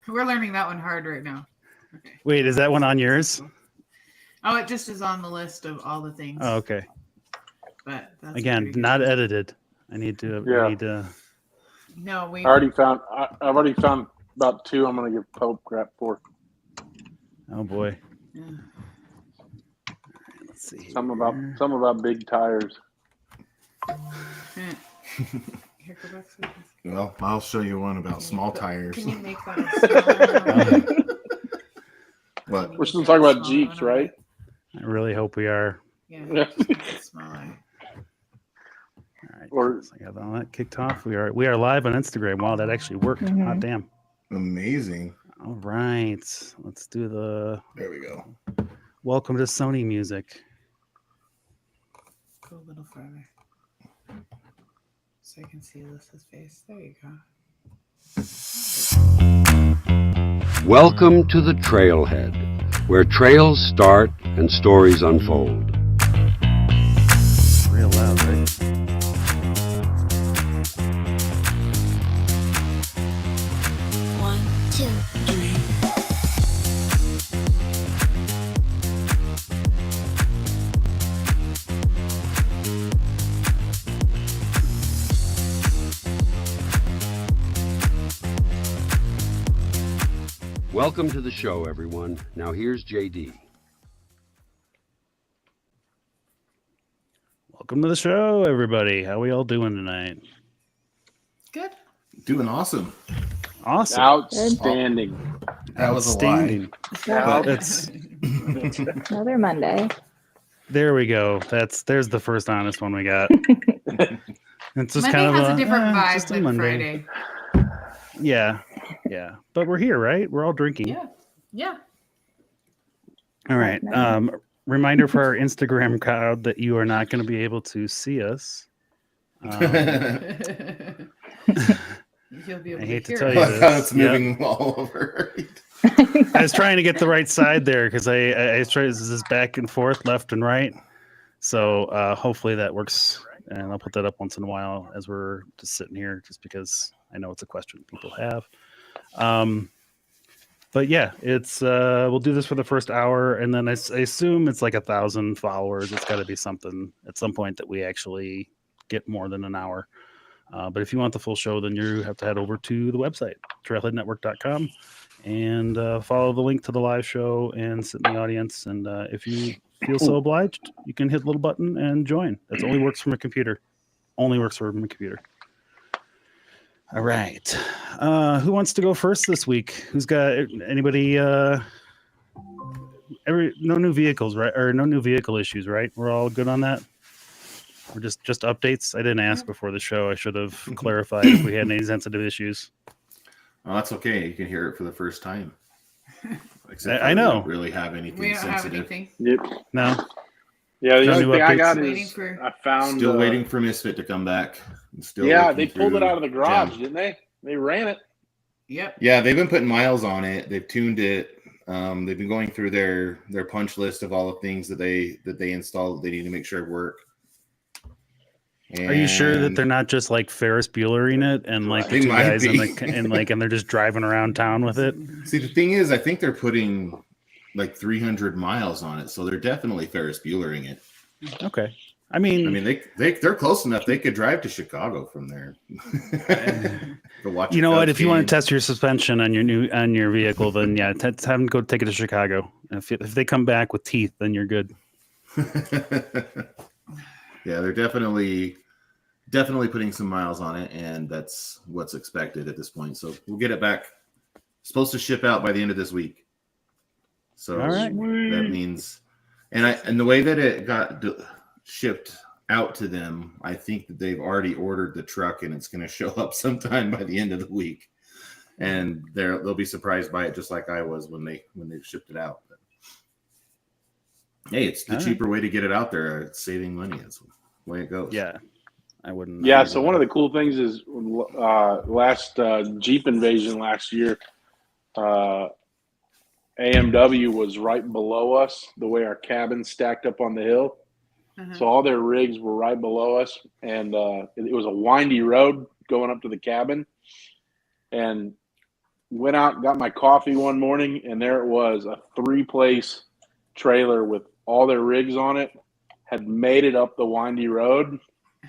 We're learning that one hard right now. Okay. Wait, is that one on yours? Oh, it just is on the list of all the things. Oh, okay. But that's Again, not edited. I need to. Yeah. We need to. No, we. I've already found about 2. I'm gonna give Pope crap for. Oh boy. Yeah. Let's see. Some about big tires. Here, go back to this. Well, I'll show you one about small tires. Can you make that a smaller one? What? We're still talking about Jeeps, right? I really hope we are. Yeah. Yeah. Smaller. All right. Or- So I got all that kicked off. We are live on Instagram. Wow, that actually worked. Hot damn. Amazing. All right. Let's do the There we go. welcome to Sony music. Go a little further. So I can see Alyssa's face. There you go. Welcome to the Trailhead, where trails start and stories unfold. Real loud, right? One, two, three. Welcome to the show, everyone. Now here's JD. Welcome to the show, everybody. How we all doing tonight? Good. Doing awesome. Awesome. Outstanding. That was a lie. But that's Another Monday. there we go. There's the first honest one we got. It's just Monday kind of has a different just vibe a than Monday. Friday. Yeah. But we're here, right? We're all drinking. Yeah. Yeah. All right. Reminder for our Instagram crowd that you are not going to be able to see us. You'll be able I hate to hear tell it. you Like how this. it's moving all over. I was trying to get the right side there because I tried this back and forth, left and right. So hopefully that works. And I'll put that up once in a while as we're just sitting here, just because I know it's a question people have. But yeah, it's we'll do this for the first hour, and then I assume it's like 1,000 followers. It's got to be something at some point that we actually get more than an hour. But if you want the full show, then you have to head over to the website, trailheadnetwork.com, and follow the link to the live show and sit in the audience. And if you feel so obliged, you can hit the little button and join. That only works from a computer. Only works from a computer. All right. Who wants to go first this week? Who's got anybody? No new vehicles, right? Or no new vehicle issues, right? We're all good on that. Or just updates. I didn't ask before the show. I should have clarified if we had any sensitive issues. Oh, that's okay. You can hear it for the first time. Except I we know. don't really have anything We don't have sensitive. anything. Yep. No. Yeah, the No only new thing I updates? got Waiting is for- I found. Still waiting for Misfit to come back. Still Yeah, working they pulled it through out of the garage, Jam. didn't they? They ran it. Yep. Yeah, they've been putting miles on it. They've tuned it. They've been going through their punch list of all the things that they installed that they need to make sure work. Are you sure that And they're not just like Ferris Buellering it and like the They two might guys be. and they're just driving around town with it? See, the thing is, I think they're putting like 300 miles on it, so they're definitely Ferris Buellering it. Okay. I mean, they're close enough. They could drive to Chicago from there. Go watch you a know what? Cubs If you want game. to test your suspension on your vehicle, then yeah, have them go take it to Chicago. If they come back with teeth, then you're good. Yeah, they're definitely putting some miles on it, and that's what's expected at this point. So we'll get it back. Supposed to ship out by the end of this week. So All right. that means, and the way that it got shipped out to them, I think that they've already ordered the truck, and it's going to show up sometime by the end of the week. And they'll be surprised by it, just like I was when they shipped it out. But, hey, it's the All right. cheaper way to get it out there. It's saving money. That's the way it goes. Yeah, I wouldn't. Yeah, so one of the cool things is last Jeep invasion last year, AMW was right below us, the way our cabin stacked up on the hill. So all their rigs were right below us, and it was a windy road going up to the cabin. And went out, got my coffee one morning, and there it was, a 3-place trailer with all their rigs on it, had made it up the windy road.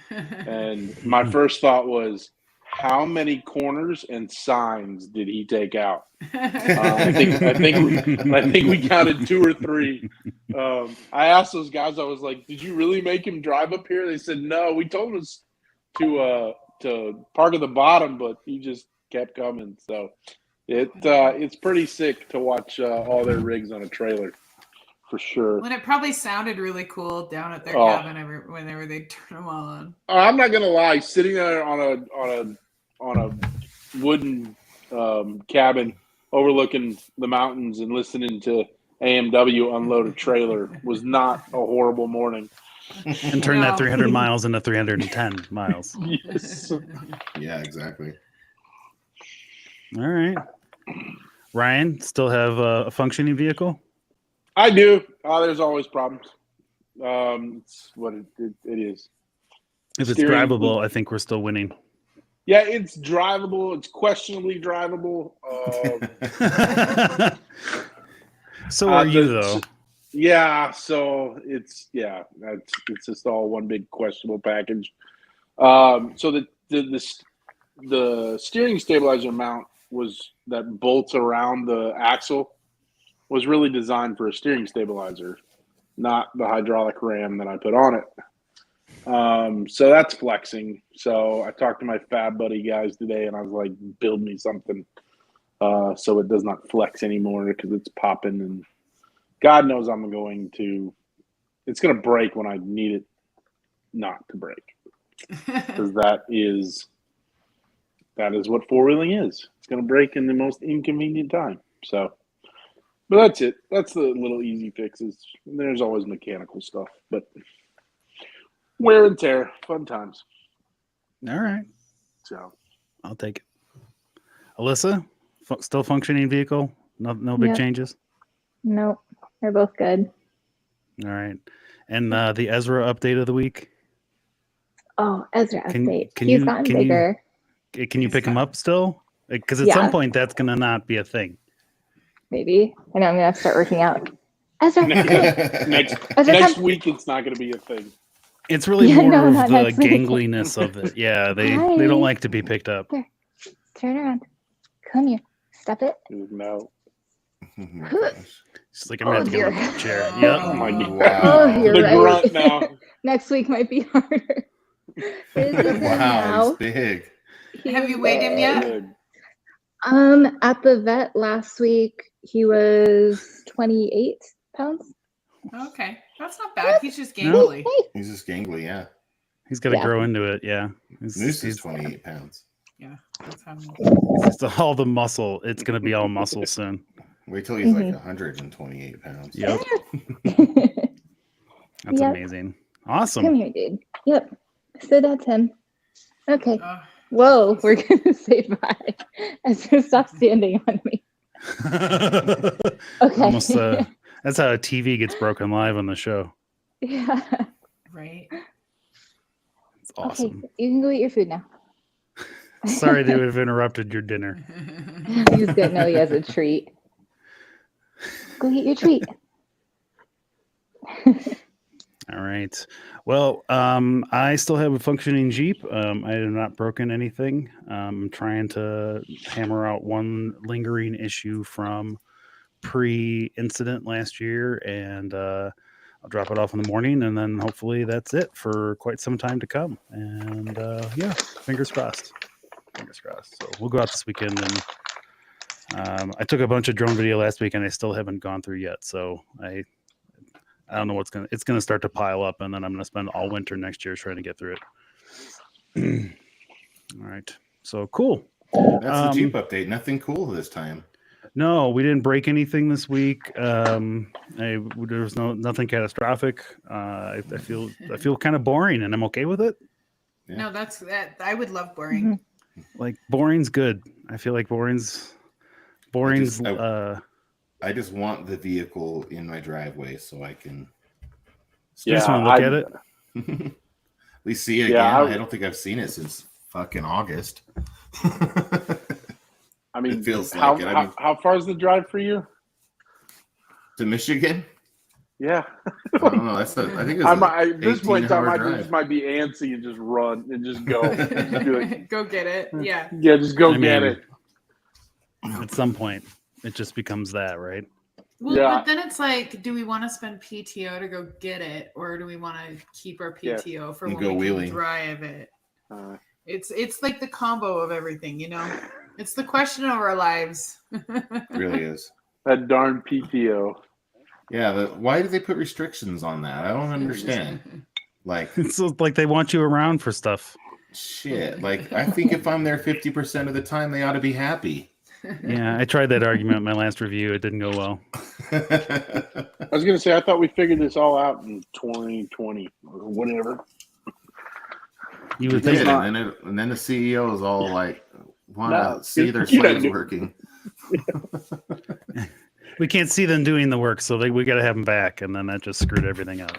And my first thought was, how many corners and signs did he take out? I think we counted 2 or 3. I asked those guys, I was like, did you really make him drive up here? They said, no, we told him to park at the bottom, but he just kept coming. So it's pretty sick to watch all their rigs on a trailer, for sure. Well, it probably sounded really cool down at their cabin whenever they turn them all on. I'm not gonna lie, sitting there on a wooden cabin overlooking the mountains and listening to AMW unload a trailer was not a horrible morning. And turn that 300 miles into 310 miles. Yes. Yeah, exactly. All right. Ryan, still have a functioning vehicle? I do. There's always problems. It's what it is. If it's drivable, I think we're still winning. Yeah, it's drivable. It's questionably drivable. So are you, though? Yeah, so it's just all one big questionable package. So the steering stabilizer mount that bolts around the axle was really designed for a steering stabilizer, not the hydraulic ram that I put on it. So that's flexing. So I talked to my Fab Buddy guys today, and I was like, build me something so it does not flex anymore, because it's popping, and God knows it's going to break when I need it not to break, because that is what four-wheeling is. It's going to break in the most inconvenient time. So, but that's it. That's the little easy fixes. There's always mechanical stuff, but wear and tear, fun times. All right. So I'll take it. Alyssa, still functioning vehicle? No big changes? Nope. They're both good. All right. And the Ezra update of the week? Oh, Ezra update. He's gotten bigger. Can you pick him up still? Because at some point, that's going to not be a thing. Maybe. I know I'm going to have to start working out. Ezra, next week, it's not going to be a thing. It's really more of the gangliness of it. Yeah, they don't like to be picked up. Here, turn around. Come here. Stop it. No. She's like, I'm going to have to get out of the chair. Yep. Oh, my God. Wow. Oh, you're right. Grunt now. Next week might be harder. Wow, he's big. Have you weighed him yet? At the vet last week, he was 28 pounds. Okay, that's not bad. He's just gangly. He's just gangly, yeah. He's got to grow into it, yeah. Moose is 28 pounds. Yeah, that's how it's all the muscle. It's going to be all muscle soon. Wait till he's like 128 pounds. Yep. That's amazing. Awesome. Come here, dude. Yep. So that's him. Okay. Whoa, we're going to say bye. Ezra, stop standing on me. Okay. Almost, that's how a TV gets broken live on the show. Yeah. Right. It's awesome. Okay, you can go eat your food now. Sorry to have interrupted your dinner. He's going to know he has a treat. Go eat your treat. All right. Well, I still have a functioning Jeep. I have not broken anything. I'm trying to hammer out one lingering issue from pre-incident last year, and I'll drop it off in the morning, and then hopefully that's it for quite some time to come. And yeah, fingers crossed. Fingers crossed. So we'll go out this weekend, and I took a bunch of drone video last week, and I still haven't gone through yet. So I don't know it's gonna start to pile up, and then I'm gonna spend all winter next year trying to get through it. All right. So cool. That's the Jeep update. Nothing cool this time. No, we didn't break anything this week. There was nothing catastrophic. I feel kind of boring, and I'm okay with it. Yeah. No, that's that. I would love boring. Like boring's good. I feel like boring's. I just want the vehicle in my driveway so I can. Just want to look at it. At least see it again. I don't think I've seen it since fucking August. I mean, It feels like it. I mean, how far is the drive for you? to Michigan? Yeah. I don't know. I think it's at this point in time, I drive. just might be antsy and just run and just go. Just do it. Go get it. Yeah. Yeah, just go I get mean, it. At some point, it just becomes that, right? Well, Yeah. but then it's like, do we want to spend PTO to go get it, or do we want to keep our PTO for You when go we wheeling. can drive it? Uh, It's like the combo of everything, you know. It's the question of our lives. It really is. that darn PTO. Yeah. Why do they put restrictions on that? I don't understand. Like, It's like they want you around for stuff. shit. Like, I think if I'm there 50% of the time, they ought to be happy. Yeah, I tried that argument in my last review. It didn't go well. I was gonna say I thought we figured this all out in 2020 or whatever. You We would think did, that. and then the CEO is all like, want No, to see their you slaves don't- working. We can't see them doing the work, so we got to have them back, and then that just screwed everything up.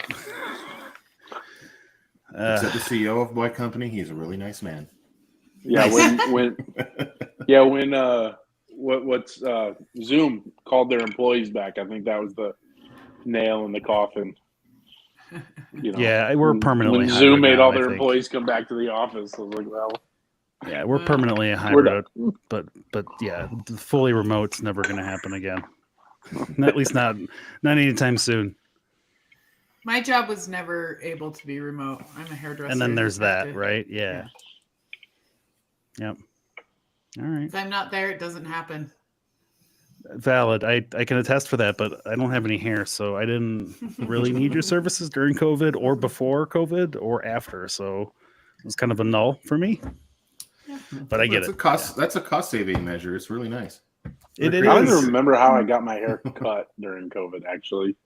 Except the CEO of my company, he's a really nice man. Yeah, when Zoom called their employees back, I think that was the nail in the coffin. You know, Yeah, we're permanently when Zoom hybrid made now, all I their think. employees come back to the office. I was like, well, Yeah, we're permanently a We're hybrid, but yeah, fully remote's never going to happen again. At least not anytime soon. My job was never able to be remote. I'm a hairdresser. And then there's I have that, to- right? Yeah. Yep. All right. If I'm not there, it doesn't happen. Valid. I can attest for that, but I don't have any hair, so I didn't really need your services during COVID or before COVID or after. So it was kind of a null for me. But I get That's it. a cost. That's a cost saving measure. It's really nice. It I don't is. even remember how I got my hair cut during COVID. Actually,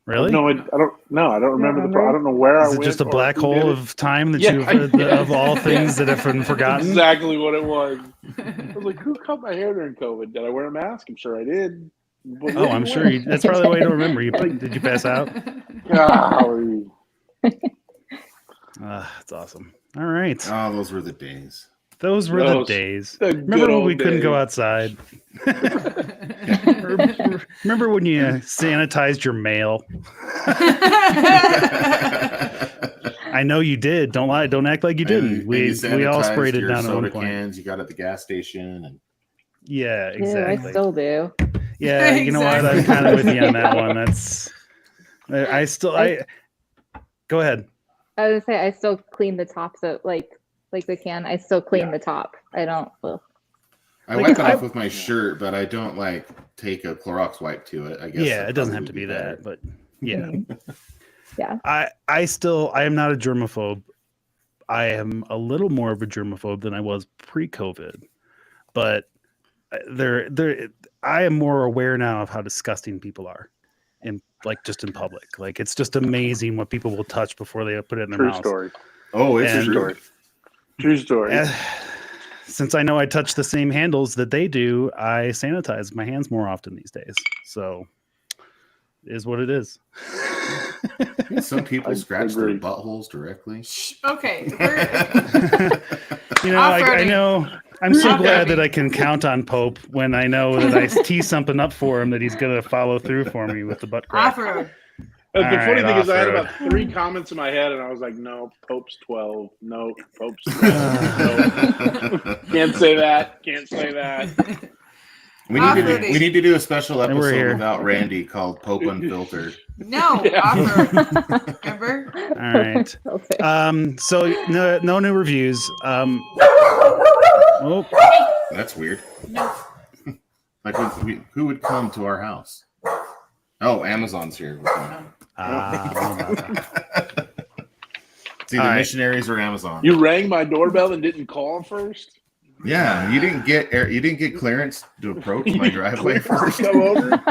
Really? No, I don't. No, I don't remember remember? I don't know where I Is it went. just a or black who hole did it. of time that Yeah, of all things that have been forgotten? Exactly what it was. I was like, who cut my hair during COVID? Did I wear a mask? I'm sure I did. But Oh, I'm sure you, that's probably why you don't remember. Did you pass out? Golly. That's awesome. All right. Oh, those were the days. Those were the Those- days. the Remember good when old we couldn't go days. outside? Remember when you sanitized your mail? I know you did. Don't lie. Don't act like you didn't. And you We all sanitized sprayed it your down at one soda point. cans you got at the gas station, and Yeah, Ew, I exactly. still do. Yeah, you know what? I'm Exactly. kind of with you on that one. That's. I go ahead. I was gonna say I still clean the tops of like the can. I still clean the top. I don't. Ugh. I Like, wipe it I- off with my shirt, but I don't like take a Clorox wipe to it. I guess Yeah, that it doesn't probably have would to be better. that, but yeah. Mhm. Yeah. I am not a germaphobe. I am a little more of a germaphobe than I was pre-COVID, but I am more aware now of how disgusting people are, in like just in public. Like it's just amazing what people will touch before they put it in their True mouth. story. Oh, it's And- true. Story. True story. Since I know I touch the same handles that they do, I sanitize my hands more often these days. So, it is what it is. Some people I scratch their agree. buttholes directly. Okay. You know, I Off-roading. know. I'm so Off-roading. glad that I can count on Pope when I know that I tee something up for him that he's going to follow through for me with the butt crack. Off-road. The All funny right, thing is, I had off-road. about 3 comments in my head, and I was like, "No, Pope's 12. No, Pope's 12. No, can't say that. Can't say that." Off-roading. We need to do a special And we're episode here. without Randy called Pope Unfiltered. No, Yeah. off-road. Remember? All right. Okay. So no new reviews. Oh, That's weird. No. Like who would come to our house? Oh, Amazon's here. It's either All right. missionaries or Amazon. You rang my doorbell and didn't call first. Yeah, you didn't get clearance to approach my driveway Clearance first. to come over.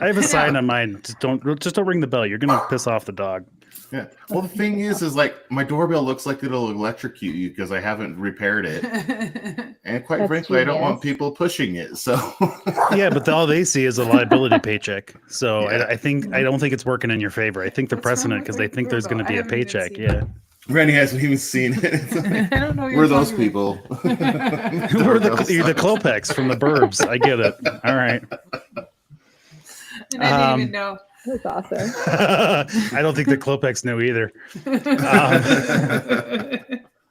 I have a sign on mine. Just don't ring the bell. You're gonna piss off the dog. Yeah. Well, the thing is like my doorbell looks like it'll electrocute you because I haven't repaired it, and quite That's frankly, I don't want genius. people pushing it. So Yeah, but all they see is a liability paycheck. So Yeah. I don't think it's working in your favor. I think they're What's pressing wrong it because with they think there's going to doorbell? be I a haven't even paycheck. seen Yeah. that. Randy hasn't even seen it. I don't know. What We're you're those talking people. about. We're you're the Klopex from the Burbs. I get it. All right. And I didn't even know. That's awesome. I don't think the Klopex knew either.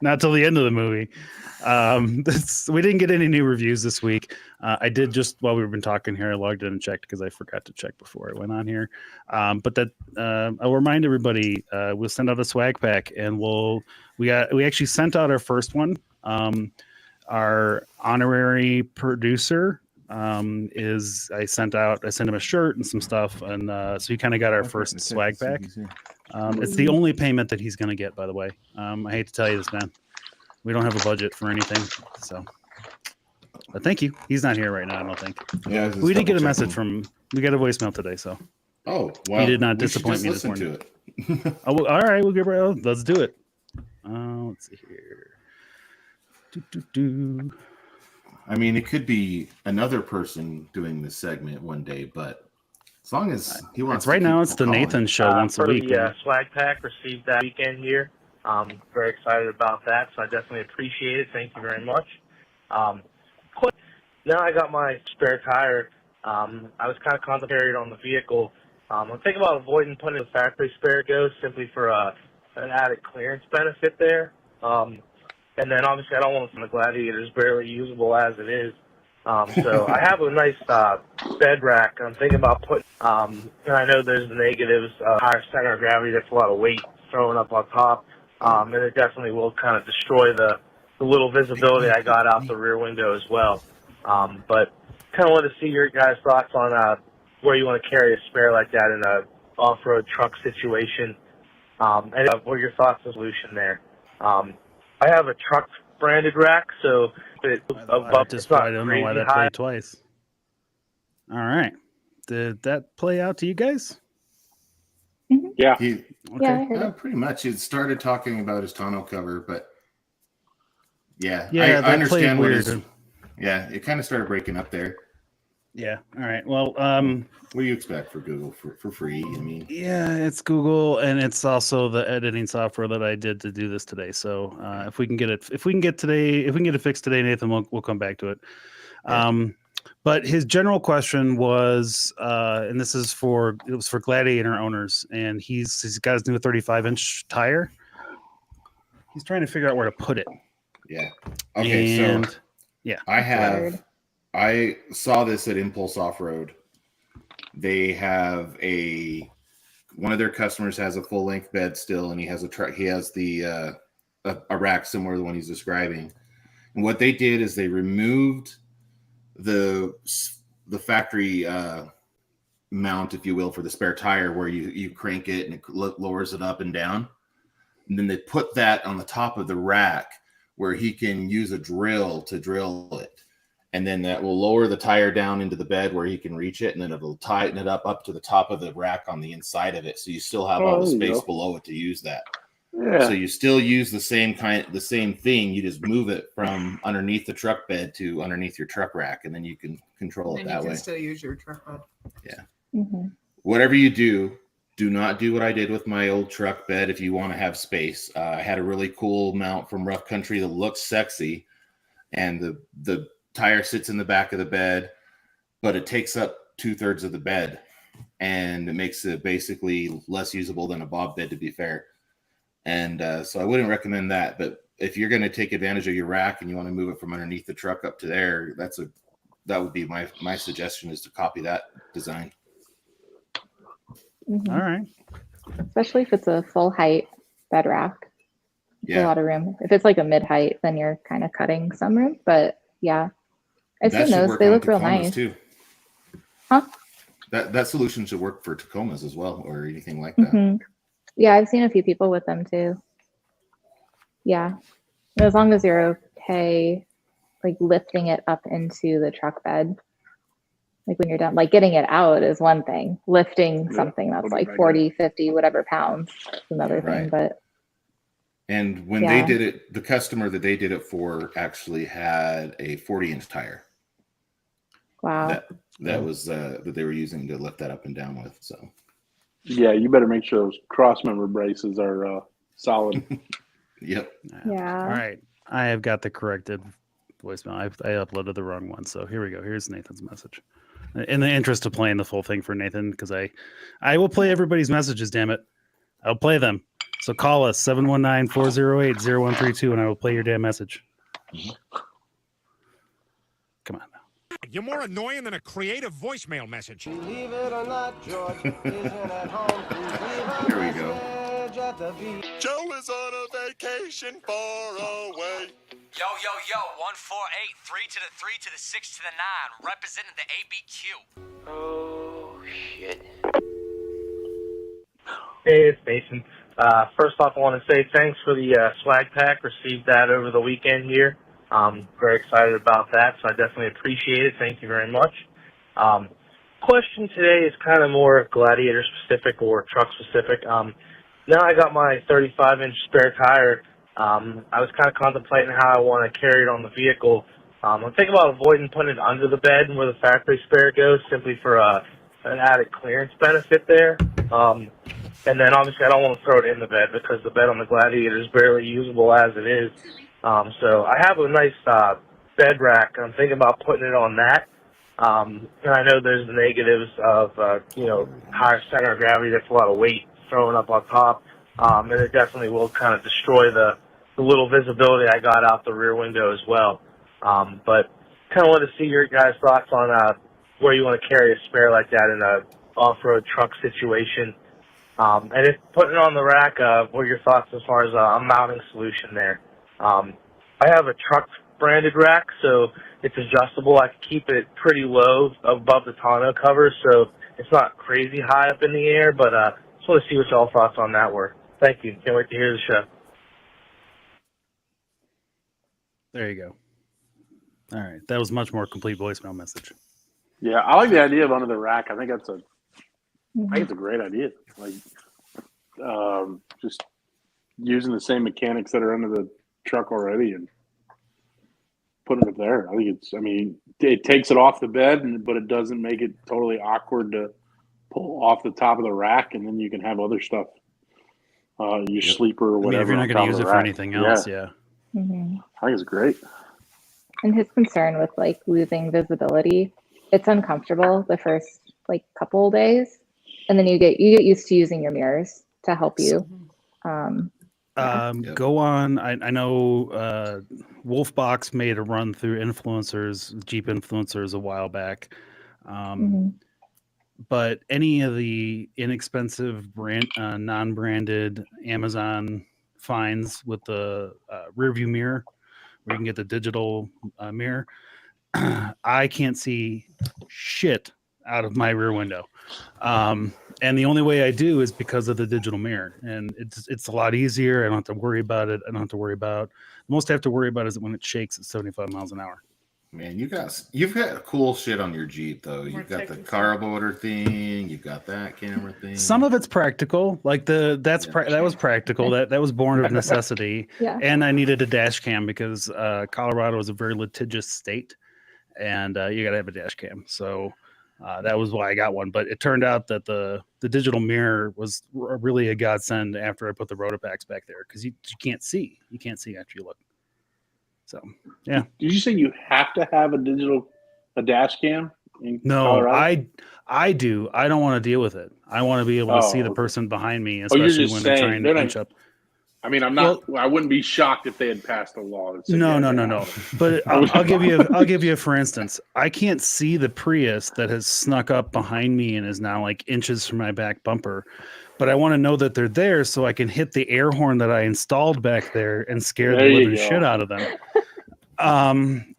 Not till the end of the movie. We didn't get any new reviews this week. I did just while we've been talking here, I logged in and checked because I forgot to check before I went on here. But that I'll remind everybody, we'll send out a swag pack, and we actually sent out our first one. Our honorary producer I sent him a shirt and some stuff, and so he kind of got our first swag pack. It's the only payment that he's going to get, by the way. I hate to tell you this, man. We don't have a budget for anything, so. But thank you. He's not here right now, I don't think. Yeah, We did get a message from. We got a voicemail today, so. Oh, wow. He did not disappoint me this morning. To it. Oh, well, all right, let's do it. Let's see here. I mean, it could be another person doing this segment one day, but as long as he wants. Right now, it's the Nathan show once a week. The swag pack received that weekend here. Very excited about that, so I definitely appreciate it. Thank you very much. Now I got my spare tire. I was kind of concentrated on the vehicle. I'm thinking about avoiding putting the factory spare go simply for an added clearance benefit there. And then obviously I don't want the Gladiator is barely usable as it is. So I have a nice bed rack. I'm thinking about putting, and I know there's the negatives, higher center of gravity, that's a lot of weight thrown up on top. And it definitely will kind of destroy the little visibility I got out the rear window as well. But kind of want to see your guys' thoughts on where you want to carry a spare like that in a off-road truck situation. And what are your thoughts on the solution there? I have a truck branded rack, so it's above. I don't know why that played twice. All right. Did that play out to you guys? Yeah. Okay. Yeah, I heard it. Pretty much. It started talking about his tonneau cover, but yeah, Yeah, I understand what weird. it kind of started breaking up there. Yeah. All right. Well, What do you expect for Google for free? I mean, yeah, it's Google, and it's also the editing software that I did to do this today. So if we can get it fixed today, Nathan, we'll come back to it. Yeah. But his general question was, and this is for Gladiator owners, and he's got his new 35-inch tire. He's trying to figure out where to put it. yeah. Okay, And, so yeah, I saw this at Impulse Off-Road. They have one of their customers has a full length bed still, and he has a rack similar to the one he's describing. And what they did is they removed the factory mount, if you will, for the spare tire, where you crank it and it lowers it up and down. And then they put that on the top of the rack where he can use a drill to drill it. And then that will lower the tire down into the bed where he can reach it, and then it'll tighten it up to the top of the rack on the inside of it. So you still have all the space below it to use that. Yeah. So you still use the same thing. You just move it from underneath the truck bed to underneath your truck rack, and then you can control it that way. You can still use your truck bed. Yeah. Mm-hmm. Whatever you do not do what I did with my old truck bed if you want to have space. I had a really cool mount from Rough Country that looks sexy, and the tire sits in the back of the bed, but it takes up 2/3 of the bed, and it makes it basically less usable than a bob bed, to be fair. And so I wouldn't recommend that. But if you're going to take advantage of your rack and you want to move it from underneath the truck up to there, that would be my suggestion, is to copy that design. Mm-hmm. All right. Especially if it's a full height bed rack. It's a lot of room. If it's like a mid height, then you're kind of cutting some room. But yeah, I've seen those. They look real nice. Too. Huh? That solution should work for Tacomas as well, or anything like that. Mm-hmm. Yeah, I've seen a few people with them too. Yeah, as long as you're okay, like lifting it up into the truck bed. Like when you're done, like getting it out is one thing. Lifting something that's like 40, 50, whatever pounds is another thing. But and when they did it, the customer that they did it for actually had a 40-inch tire. Wow. That was that they were using to lift that up and down with. So yeah, you better make sure those cross member braces are Solid. Yep. Yeah. All right. I have got the corrected voicemail. I uploaded the wrong one. So here we go. Here's Nathan's message. In the interest of playing the full thing for Nathan, because I will play everybody's messages, damn it. I'll play them. So call us 719-408-0132 and I will play your damn message. Come on now. You're more annoying than a creative voicemail message. Believe it or not, George isn't at home. Here we go. Joe is on a vacation far away. Yo, 148, 3 to the 3 to the 6 to the 9, representing the ABQ. Oh, shit. Hey, it's Mason. First off, I want to say thanks for the swag pack. Received that over the weekend here. Very excited about that, so I definitely appreciate it. Thank you very much. Question today is kind of more Gladiator specific or truck specific. Now I got my 35-inch spare tire. I was kind of contemplating how I want to carry it on the vehicle. I'm thinking about avoiding putting it under the bed where the factory spare goes, simply for an added clearance benefit there. And then obviously I don't want to throw it in the bed because the bed on the Gladiator is barely usable as it is. So I have a nice bed rack. I'm thinking about putting it on that. And I know there's the negatives of, higher center of gravity. That's a lot of weight thrown up on top. And it definitely will kind of destroy the little visibility I got out the rear window as well. But kind of want to see your guys' thoughts on where you want to carry a spare like that in a off-road truck situation. And if putting it on the rack, what are your thoughts as far as a mounting solution there? I have a truck branded rack, so it's adjustable. I can keep it pretty low above the tonneau cover, so it's not crazy high up in the air, but just want to see what y'all thoughts on that were. Thank you. Can't wait to hear the show. There you go. All right. That was much more complete voicemail message. Yeah, I like the idea of under the rack. I think it's a great idea. Like, just using the same mechanics that are under the truck already and putting it there. I think it takes it off the bed, but it doesn't make it totally awkward to pull off the top of the rack, and then you can have other stuff, your sleeper or whatever. If you're not going to use it for anything else, yeah. Mm-hmm. I think it's great. And his concern with like losing visibility, it's uncomfortable the first like couple of days, and then you get used to using your mirrors to help you. Go on. I know Wolfbox made a run through influencers, Jeep influencers a while back. But any of the inexpensive brand, non-branded Amazon finds with the rear view mirror, where you can get the digital mirror, I can't see shit out of my rear window. And the only way I do is because of the digital mirror, and it's a lot easier. I don't have to worry about it. The most I have to worry about is when it shakes at 75 miles an hour. Man, you've got cool shit on your Jeep though. You've got the carb order thing. You've got that camera thing. Some of it's practical, like that was practical. That was born of necessity. Yeah. And I needed a dash cam because Colorado is a very litigious state, and you got to have a dash cam. So that was why I got one. But it turned out that the digital mirror was really a godsend after I put the Rotopacks back there, because you can't see. You can't see after you look. So, yeah. Did you say you have to have a dash cam in Colorado? I do. I don't want to deal with it. I want to be able to see the person behind me, especially when they're trying to punch up. I mean, I wouldn't be shocked if they had passed a law that said no. But I'll give you for instance. I can't see the Prius that has snuck up behind me and is now like inches from my back bumper. But I want to know that they're there so I can hit the air horn that I installed back there and scare the living shit out of them.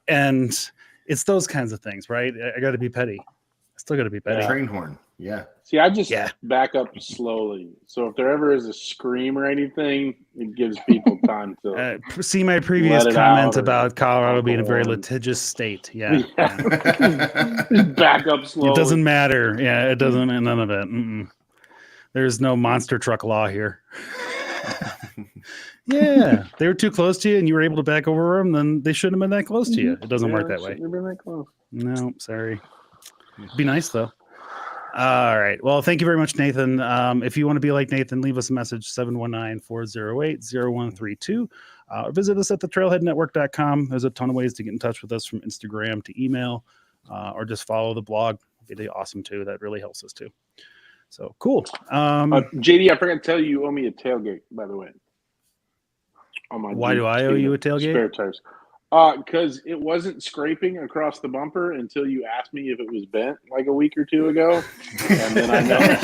And it's those kinds of things, right? I got to be petty. I still got to be petty. Train horn. Yeah. See, I just back up slowly. So if there ever is a scream or anything, it gives people time to see my previous comment about Colorado being a very litigious state. Yeah. Back up slowly. It doesn't matter. Yeah, it doesn't. None of it. Mm-mm. There's no monster truck law here. Yeah, they were too close to you and you were able to back over them, then they shouldn't have been that close to you. It doesn't work that way. Been that close. No, sorry. Be nice though. All right. Well, thank you very much, Nathan. If you want to be like Nathan, leave us a message, 719-408-0132. Visit us at the trailheadnetwork.com. There's a ton of ways to get in touch with us, from Instagram to email, or just follow the blog. It'd be awesome too. That really helps us too. So cool. JD, I forgot to tell you, you owe me a tailgate, by the way. On my Why Jeep do I owe you a tailgate? Spare tires. Because it wasn't scraping across the bumper until you asked me if it was bent like a week or two ago, and then I noticed.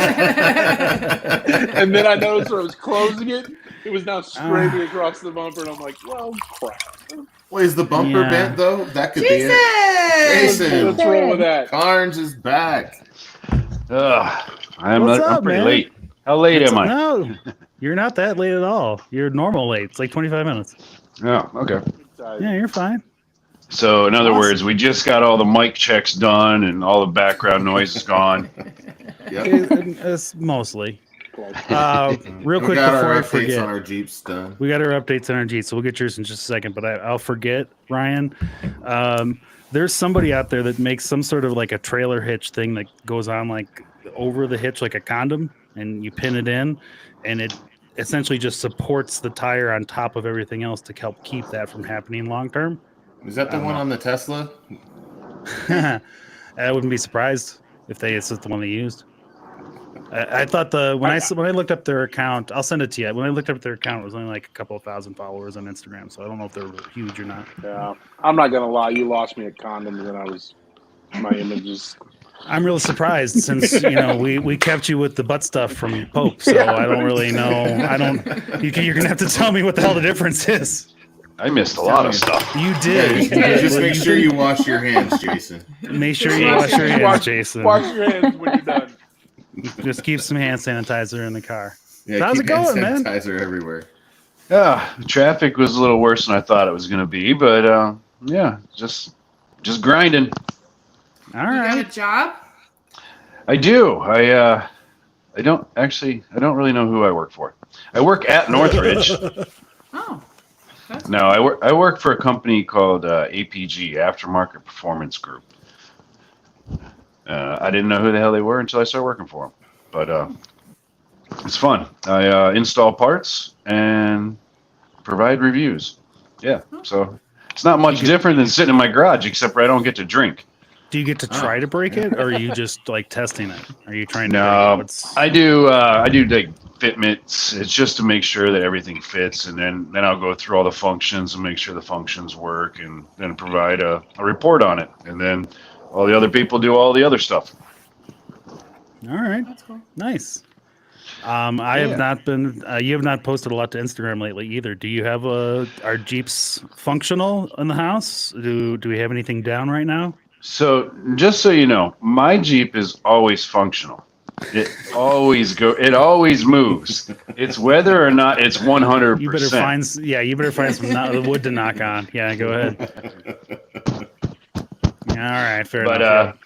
And then I noticed when I was closing it, it was now scraping across the bumper, and I'm like, well, crap. Wait, is the bumper bent though? That could Jason! be it. Jason, Let's roll with that. Carnes is back. I'm What's up, pretty man? late. How late am I? No, you're not that late at all. You're normal late. It's like 25 minutes. Oh, okay. Yeah, you're fine. So, in other Awesome. words, we just got all the mic checks done and all the background noise is gone. It's mostly. Real quick before I forget, on our Jeeps done. we got our updates on our Jeeps, so we'll get yours in just a second. But I'll forget, Ryan. There's somebody out there that makes some sort of like a trailer hitch thing that goes on like over the hitch like a condom, and you pin it in, and it essentially just supports the tire on top of everything else to help keep that from happening long term. Is that the one on the Tesla? I wouldn't be surprised if it's the one they used. I thought when I looked up their account, I'll send it to you. When I looked up their account, it was only like a couple of thousand followers on Instagram, so I don't know if they're huge or not. Yeah, I'm not gonna lie. You lost me at condoms when I was my images. I'm really surprised since we kept you with the butt stuff from Pope, so I don't really know. You're gonna have to tell me what the hell the difference is. I missed a lot of stuff. You did. Just make sure you wash your hands, Jason. Make sure you wash your hands, Jason. Wash your hands when you're done. Just keep some hand sanitizer in the car. Yeah, So how's it keep hand going, man? sanitizer everywhere. Yeah, traffic was a little worse than I thought it was going to be, but yeah, just grinding. All You got a right. job? I do. I don't really know who I work for. I work at Northridge. Oh. No, I work for a company called APG, Aftermarket Performance Group. I didn't know who the hell they were until I started working for them, but it's fun. I install parts and provide reviews. Yeah, so it's not much different than sitting in my garage, except I don't get to drink. Do you get to try to break it, or are you just like testing it? Are you trying to? No, break it? I do like fitments. It's just to make sure that everything fits, and then I'll go through all the functions and make sure the functions work, and then provide a report on it, and then all the other people do all the other stuff. All right, That's cool. nice. I have not been. You have not posted a lot to Instagram lately either. Do you have our Jeeps functional in the house? Do we have anything down right now? So just so you know, my Jeep is always functional. It always moves. It's whether or not it's 100%. You better find some wood to knock on. Yeah, go ahead. All right, fair enough.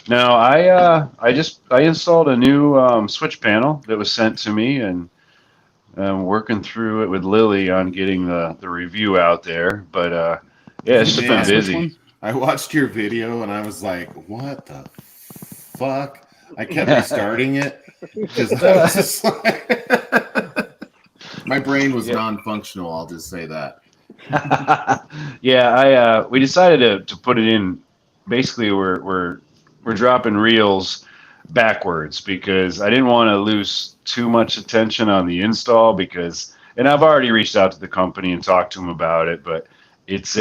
No, I installed a new switch panel that was sent to me, and I'm working through it with Lily on getting the review out there. But yeah, it's just been busy. I watched your video and I was like, "What the fuck?" I kept restarting it because I was just like, my brain was non-functional. I'll just say that. Yeah, we decided to put it in. Basically, we're dropping reels backwards because I didn't want to lose too much attention on the install and I've already reached out to the company and talked to them about it, but it's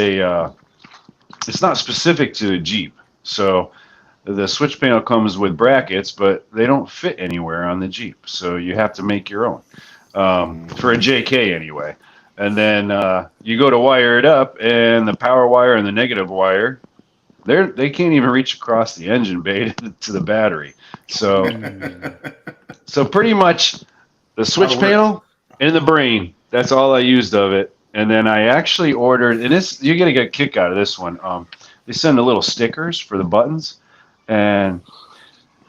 not specific to a Jeep. So the switch panel comes with brackets, but they don't fit anywhere on the Jeep. So you have to make your own for a JK anyway. And then you go to wire it up, and the power wire and the negative wire, they can't even reach across the engine bay to the battery. So pretty much the switch panel and the brain, that's all I used of it. And then I actually ordered, and you're going to get a kick out of this one. They send the little stickers for the buttons, and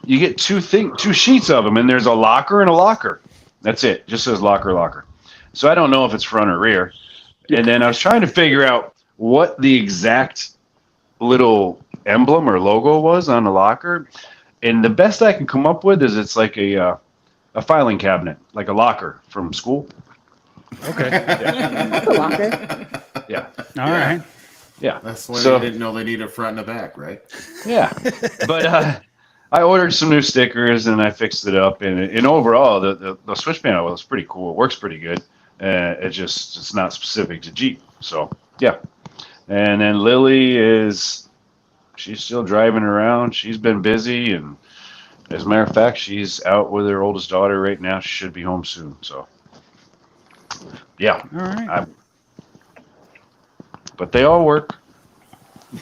you get two sheets of them, and there's a locker and a locker. That's it. Just says locker. So I don't know if it's front or rear. And then I was trying to figure out what the exact little emblem or logo was on the locker, And the best I can come up with is it's like a filing cabinet, like a locker from school. Okay. That's a locker. Yeah. All right. Yeah. That's why So- they didn't know they need a front and a back, right? Yeah. But I ordered some new stickers and I fixed it up. And overall, the switch panel was pretty cool. It works pretty good. It's not specific to Jeep. So, yeah. And then Lily she's still driving around. She's been busy. And as a matter of fact, she's out with her oldest daughter right now. She should be home soon. So, yeah. All right. But they all work.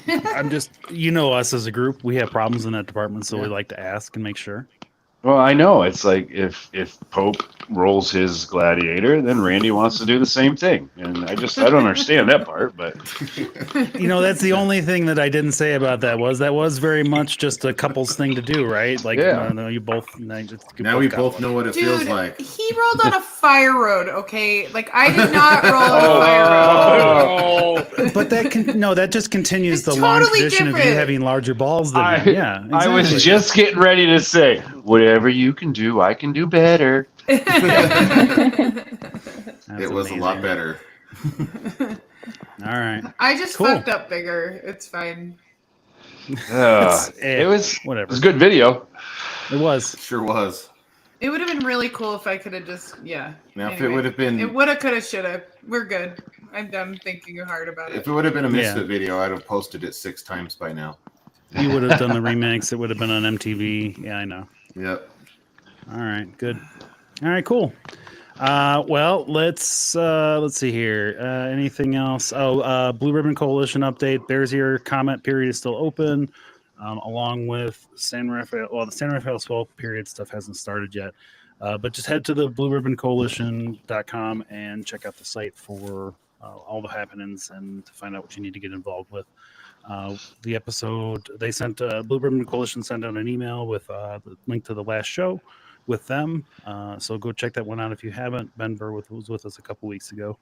I'm just, us as a group, we have problems in that department, so we like to ask and make sure. Well, I know. It's like if Pope rolls his Gladiator, then Randy wants to do the same thing. And I don't understand that part, but That's the only thing that I didn't say about that was very much just a couple's thing to do, right? Like, Yeah. no, you both. Now we both know what it feels Dude, like. he rolled on a fire road, okay? Like, I did not roll on a fire road. But that just continues the It's long totally tradition of you different. having larger balls than him. Yeah, I was exactly. just getting ready to say, whatever you can do, I can do better. It was a lot better. All right. I just Cool. fucked up bigger. It's fine. It was whatever. It was a good video. It was. Sure was. It would have been really cool if I could have just, Now, if it would have been, It woulda, coulda, shoulda. We're good. I'm done thinking hard about it. if it would have been a Misfit video, I'd have posted it 6 times by now. You would have done the remix. It would have been on MTV. Yeah, I know. Yep. All right, good. All right, cool. Well, let's see here. Anything else? Blue Ribbon Coalition update. Bears Ear comment period is still open, along with San Rafael. Well, the San Rafael swell period stuff hasn't started yet, but just head to the blueribboncoalition.com and check out the site for all the happenings and to find out what you need to get involved with. The episode they sent Blue Ribbon Coalition sent out an email with the link to the last show with them, so go check that one out if you haven't. Ben Burwith was with us a couple weeks ago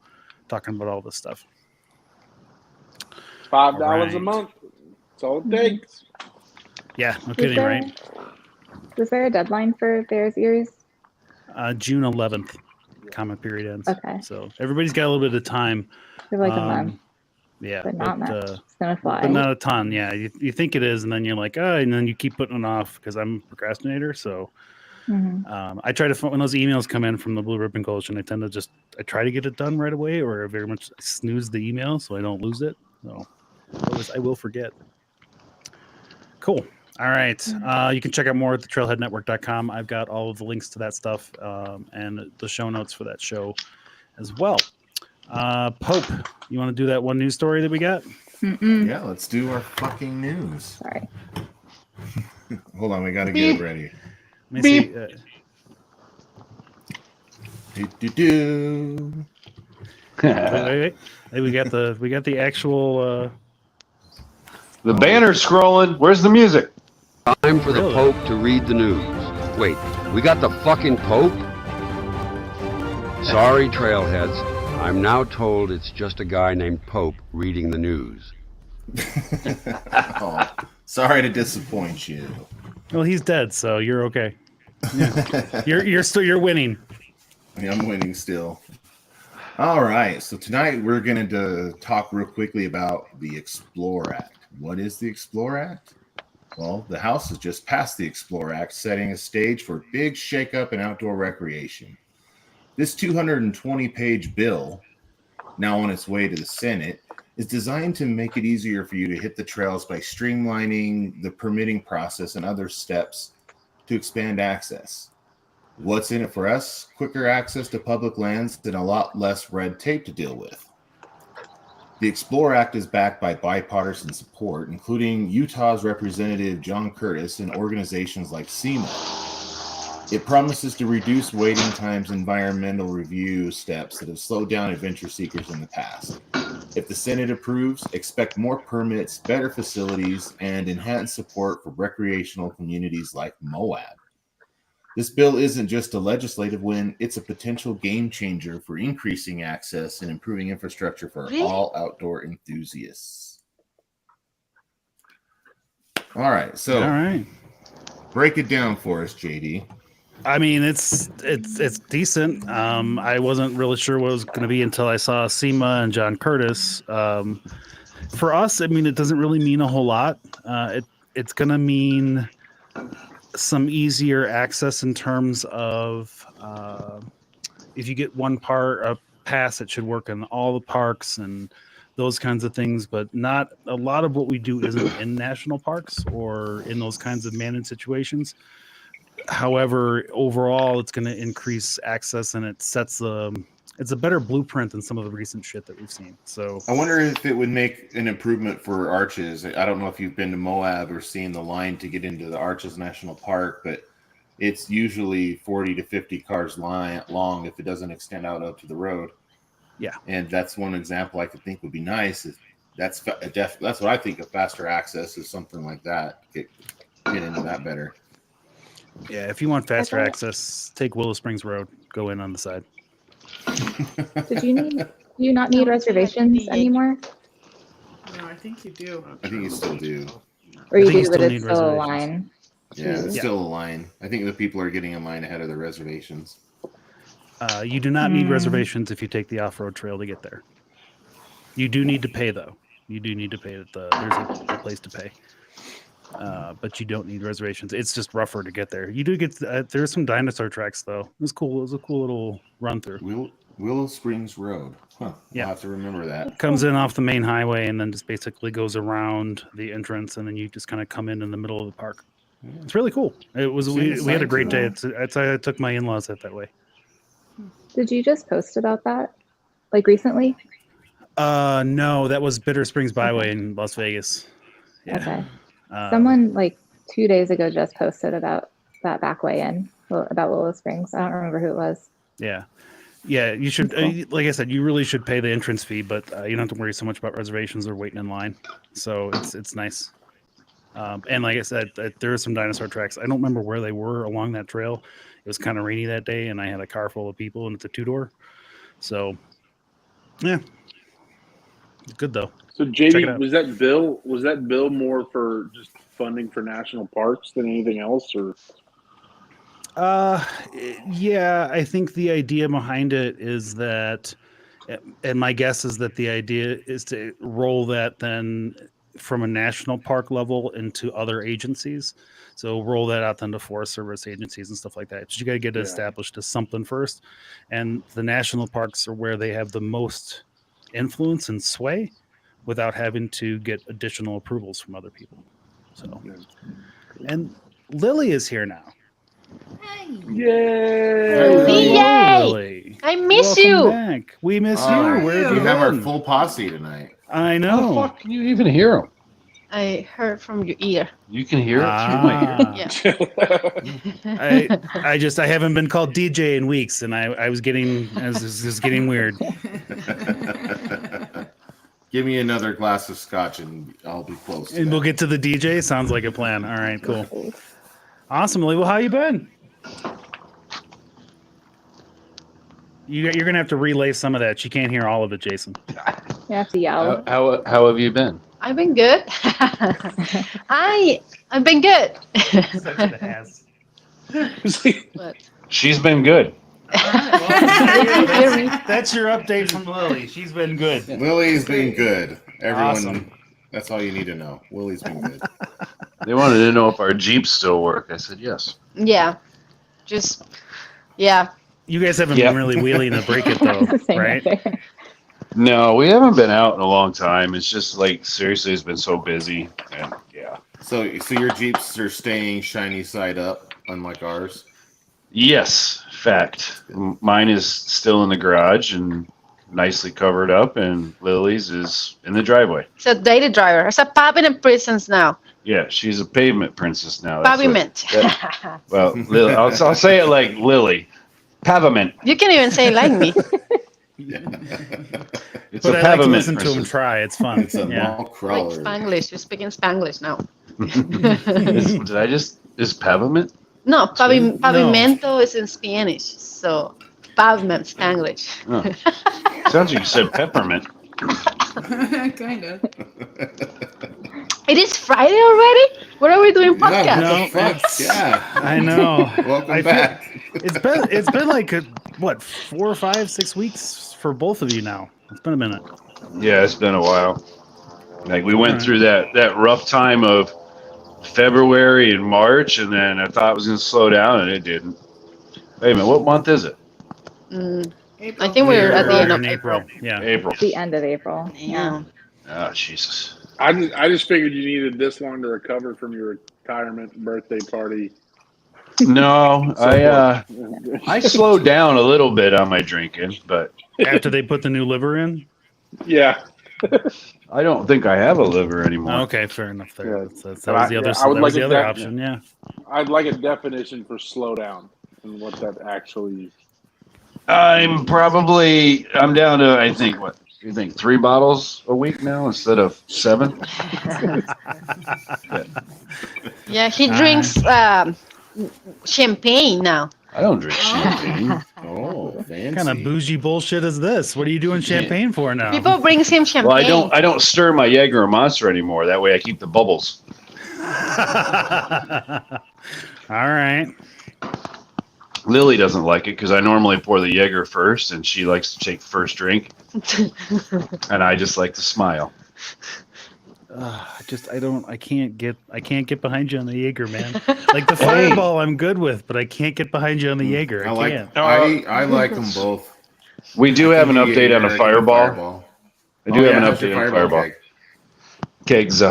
talking about all this stuff. $5 a month. That's all it takes. Yeah, no kidding, right? Was there a deadline for Bears Ears? June 11th comment period ends. Okay. So everybody's got a little bit of time. For like a month. Yeah, But not much. It's gonna fly. but not a ton. Yeah, you think it is, and then you're like, and then you keep putting it off because I'm a procrastinator. So I try to, when those emails come in from the Blue Ribbon Coalition, I try to get it done right away, or I very much snooze the email so I don't lose it. So otherwise I will forget. Cool. All right. You can check out more at the trailheadnetwork.com. I've got all of the links to that stuff and the show notes for that show as well. Pope, you want to do that one news story that we got? Yeah, let's do our fucking news. Sorry. Hold on, we got to get it ready. Let me see. Wait. Hey, we got the actual. The banner scrolling. Where's the music? Time for the Pope to read the news. Wait, we got the fucking Pope? Sorry, Trailheads. I'm now told it's just a guy named Pope reading the news. Oh, sorry to disappoint you. Well, he's dead, so you're okay. Yeah. you're winning. Yeah, I'm winning still. All right, so tonight we're going to talk real quickly about the Explore Act. What is the Explore Act? Well, the House has just passed the Explore Act, setting a stage for a big shakeup in outdoor recreation. This 220-page bill, now on its way to the Senate, is designed to make it easier for you to hit the trails by streamlining the permitting process and other steps to expand access. What's in it for us? Quicker access to public lands and a lot less red tape to deal with. The Explore Act is backed by bipartisan support, including Utah's Representative John Curtis and organizations like SEMA. It promises to reduce waiting times and environmental review steps that have slowed down adventure seekers in the past. If the Senate approves, expect more permits, better facilities, and enhanced support for recreational communities like Moab. This bill isn't just a legislative win, it's a potential game changer for increasing access and improving infrastructure for all outdoor enthusiasts. All right, so Break it down for us, JD. I mean, it's decent. I wasn't really sure what it was going to be until I saw SEMA and John Curtis. For us, I mean, it doesn't really mean a whole lot. It's going to mean some easier access in terms of if you get one part a pass, it should work in all the parks and those kinds of things. But not a lot of what we do isn't in national parks or in those kinds of managed situations. However, overall, it's going to increase access, and it sets it's a better blueprint than some of the recent shit that we've seen. So I wonder if it would make an improvement for Arches. I don't know if you've been to Moab or seen the line to get into the Arches National Park, but it's usually 40 to 50 cars long if it doesn't extend out to the road. Yeah, and that's one example I could think would be nice. That's what I think of faster access is something like that. Get into that better. Yeah, if you want faster access, take Willow Springs Road. Go in on the side. Do you not need reservations anymore? No, I think you do. I think you still do. Or you do, but it's still a line. Yeah, it's still a line. I think the people are getting in line ahead of the reservations. You do not need reservations if you take the off-road trail to get there. You do need to pay, though. You do need to pay. There's a place to pay. But you don't need reservations. It's just rougher to get there. You do get there's some dinosaur tracks though. It was cool. It was a cool little run through. Willow Springs Road. Huh. Yeah, I'll have to remember that. Comes in off the main highway and then just basically goes around the entrance, and then you just kind of come in the middle of the park. It's really cool. It was we had a great day. I took my in-laws that way. Did you just post about that, like recently? No, that was Bitter Springs Byway in Las Vegas. Yeah. Okay. Someone like 2 days ago just posted about that back way in, about Willow Springs. I don't remember who it was. Yeah. You should, like I said, you really should pay the entrance fee, but you don't have to worry so much about reservations or waiting in line. So it's nice. And like I said, there are some dinosaur tracks. I don't remember where they were along that trail. It was kind of rainy that day, and I had a car full of people, and it's a 2-door. So, yeah. Good, though. So, JD, was that bill more for just funding for national parks than anything else, or? Yeah, I think the idea behind it is that, and my guess is that the idea is to roll that then from a national park level into other agencies. So roll that out then to Forest Service agencies and stuff like that. But you got to get it established as something first. And the national parks are where they have the most influence and sway without having to get additional approvals from other people. So, and Lily is here now. Hey. Yay! Yay! Lily. I miss Welcome you. Back. We miss you. Where have you have our been? full posse tonight. I know. How the fuck can you even hear him? I heard from your ear. You can hear it through my Yeah. I haven't been called DJ in weeks, and I was getting weird. Give me another glass of scotch, and I'll be close. And we'll get to the DJ. Sounds like a plan. All right, cool. Awesome, Lily. Well, how you been? You're gonna have to relay some of that. She can't hear all of it, Jason. You have to yell. How have you been? I've been good. I've been good. Such an ass. But She's been good. That's your update from Lily. She's been good. Lily's been good. Everyone, Awesome. That's all you need to know. Lily's been good. They wanted to know if our Jeeps still work. I said yes. yeah, just yeah. You guys haven't been really wheeling to break it though, right? No, we haven't been out in a long time. It's just like seriously, it's been so busy, and yeah. So your Jeeps are staying shiny side up, unlike ours. Yes, fact. Mine is still in the garage and nicely covered up, and Lily's is in the driveway. It's a daily driver. It's a pavement princess now. Yeah, she's a pavement princess now. That's Pavement. Well, Lily, I'll say it like Lily. Pavement. You can even say it like me. It's But a I like to pavement listen to him princess. try. It's fun. It's a Yeah. mall Like crawler. Spanglish. You're speaking Spanglish now. Is pavement? No, No. pavimento is in Spanish. So pavement Spanglish. Oh. Sounds like you said peppermint. Kind of. It is Friday already? What are we we're doing podcasts. No, Yeah, I know. Welcome back. It's been like what 4 or 5, 6 weeks for both of you now. It's been a minute. Yeah, it's been a while. Like we went Alright. through that rough time of February and March, and then I thought it was going to slow down, and it didn't. Wait a minute, what month is it? I think we're at the end of in April. Yeah, April. The end of April. Yeah. Oh, Jesus. I just figured you needed this long to recover from your retirement birthday party. No, I slowed down a little bit on my drinking, but after they put the new liver in. Yeah. I don't think I have a liver anymore. Okay, fair enough. There, Yeah. that was the other. I would That was like the a other def- option. Yeah. I'd like a definition for slow down and what that actually. I'm down to, I think, what you think, 3 bottles a week now instead of 7. Yeah, he drinks champagne now. I don't drink champagne. Oh, fancy. What kind of bougie bullshit is this? What are you doing champagne for now? People brings him champagne. Well, I don't stir my Jaeger or Monster anymore. That way I keep the bubbles. All right. Lily doesn't like it because I normally pour the Jaeger first, and she likes to take first drink, and I just like to smile. I can't get behind you on the Jaeger, man. Like the Fireball, I'm good with, but I can't get behind you on the Jaeger. I can't. I like them both. We do have an update on a Fireball. I do have an how's your update on Fireball. keg? Kegs.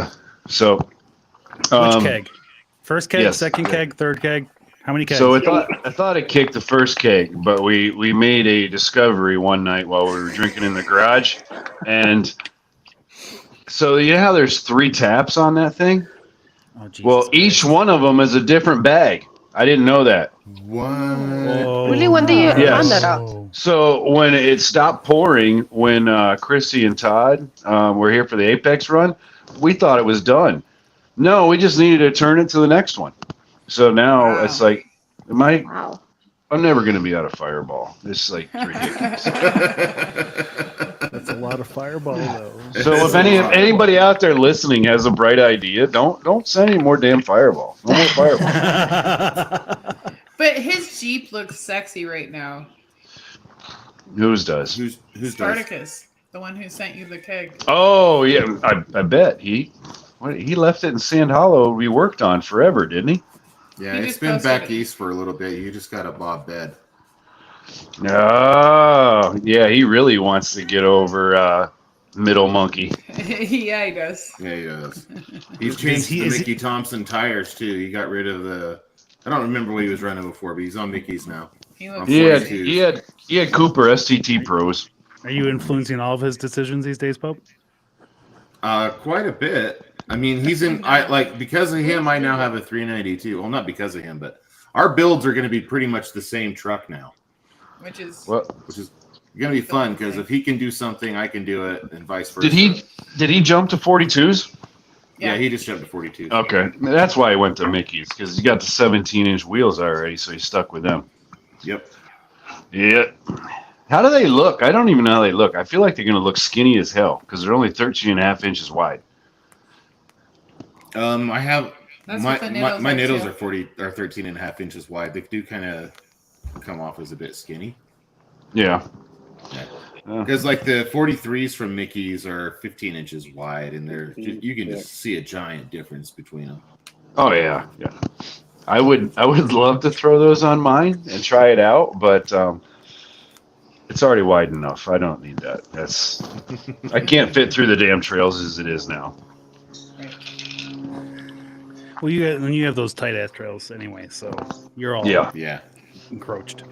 So. Which keg? First keg, yes. second keg, third keg. How many kegs? So I thought it kicked the first keg, but we made a discovery one night while we were drinking in the garage, and so you know how there's 3 taps on that thing? Oh, Jesus well, Christ. each one of them is a different bag. I didn't know that. What? Really, when do you Yes. find that out? So when it stopped pouring, when Chrissy and Todd were here for the Apex run, we thought it was done. No, we just needed to turn it to the next one. So now it's like, I'm never going to be out of Fireball. It's like ridiculous. That's a lot of Fireball, though. So if anybody out there listening has a bright idea, don't send any more damn Fireball. No more Fireball. But his Jeep looks sexy right now. Whose does? Who's Spartacus, the one who sent you the keg. Oh yeah, I bet he left it in Sand Hollow. We worked on forever, didn't he? Yeah, He it's just been posted back it. east for a little bit. You just got a Bob bed. Oh yeah, he really wants to get over Middle Monkey. Yeah, he does. Yeah, he does. He's changed the Mickey Thompson tires too. He got rid of the. I don't remember what he was running before, but he's on Mickey's now. He looks On He 42s. had Cooper STT Pros. Are you influencing all of his decisions these days, Pope? Quite a bit. I mean, he's in. Because of him, I now have a 392. Well, not because of him, but our builds are going to be pretty much the same truck now, Which is going to be fun because if he can do something, I can do it, and vice versa. Did he jump to 42s? Yeah, he just jumped to 42. Okay, that's why he went to Mickey's because he got the 17-inch wheels already, so he stuck with them. Yep. Yeah. How do they look? I don't even know how they look. I feel like they're going to look skinny as hell because they're only 13 and a half inches wide. I have That's my what the Nittles my are, Nittles too. are 13 and a half inches wide. They do kind of come off as a bit skinny. Yeah. Because like the 43s from Mickey's are 15 inches wide, and you can just see a giant difference between them. Oh yeah, yeah. I would love to throw those on mine and try it out, but it's already wide enough. I don't need that. I can't fit through the damn trails as it is now. Well, you have those tight ass trails anyway, so you're all encroached.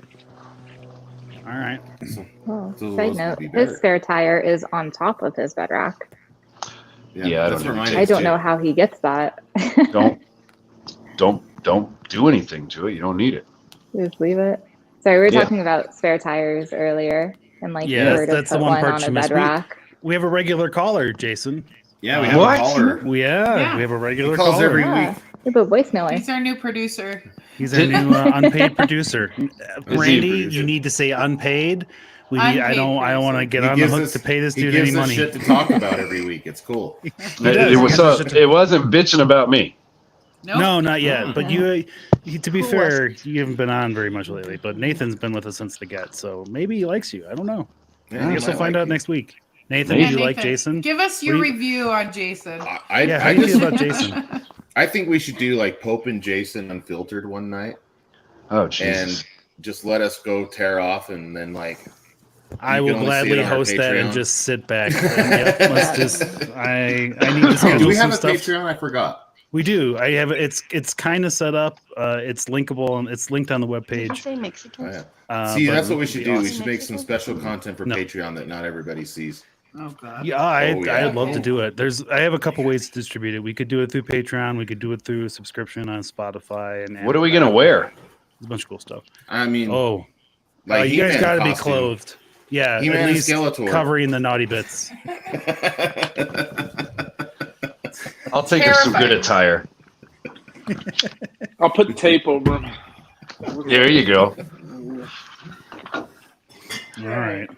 All right. Oh, So side those note, would be better. his spare tire is on top of his bed rack. Yeah, that's where mine I is, don't too. know how he gets that. Don't do anything to it. You don't need it. Just leave it. Sorry, we were Yeah. talking about spare tires earlier, and like Yeah, where to that's the put one one part on you a missed. bed rack. We have a regular caller, Jason. Yeah, we have a caller. We have a regular He calls caller. every Yeah. week. We put voicemail. He's our new producer. He's our new unpaid producer. he a Randy, producer? you need to say unpaid. I Unpaid don't want to producer. get He on the gives hook us- to pay this he dude gives any us money. shit to talk about every week. It's cool. does. It wasn't bitching about me. Nope. No, not yet. But you to be Who fair, you haven't been on very much lately. But Nathan's been with us since the get, so maybe he likes you. I don't know. Yeah, I guess he we'll might find like out you. next week. Nathan, Yeah, do you like Nathan, Jason? Give us What your do you- review on Jason. Yeah, how do you feel about Jason? I think we should do like Pope and Jason unfiltered one night. Oh, And Jesus. just let us go tear off, and then like I you will can only see it gladly on our host that and Patreon. just sit back. And, yep, let's just. I need to schedule Do we some have a stuff. Patreon? I forgot. We do. I have it's kind of set up. It's linkable and it's linked on the Did you webpage. say Mexicans? Oh, yeah. See, but that's what we it'd should be do. We awesome. should make some special content for No. Patreon that not everybody sees. Oh God. Yeah, I'd yeah. love to do it. I have a couple ways to distribute it. We could do it through Patreon. We could do it through a subscription on Spotify. And What are we gonna wear? There's a bunch of cool stuff. I mean, Like you guys He-Man got to be costume. clothed. Yeah, He-Man at and least Skeletor. covering the naughty bits. I'll think of some good attire. I'll put tape over him. There you go. All right.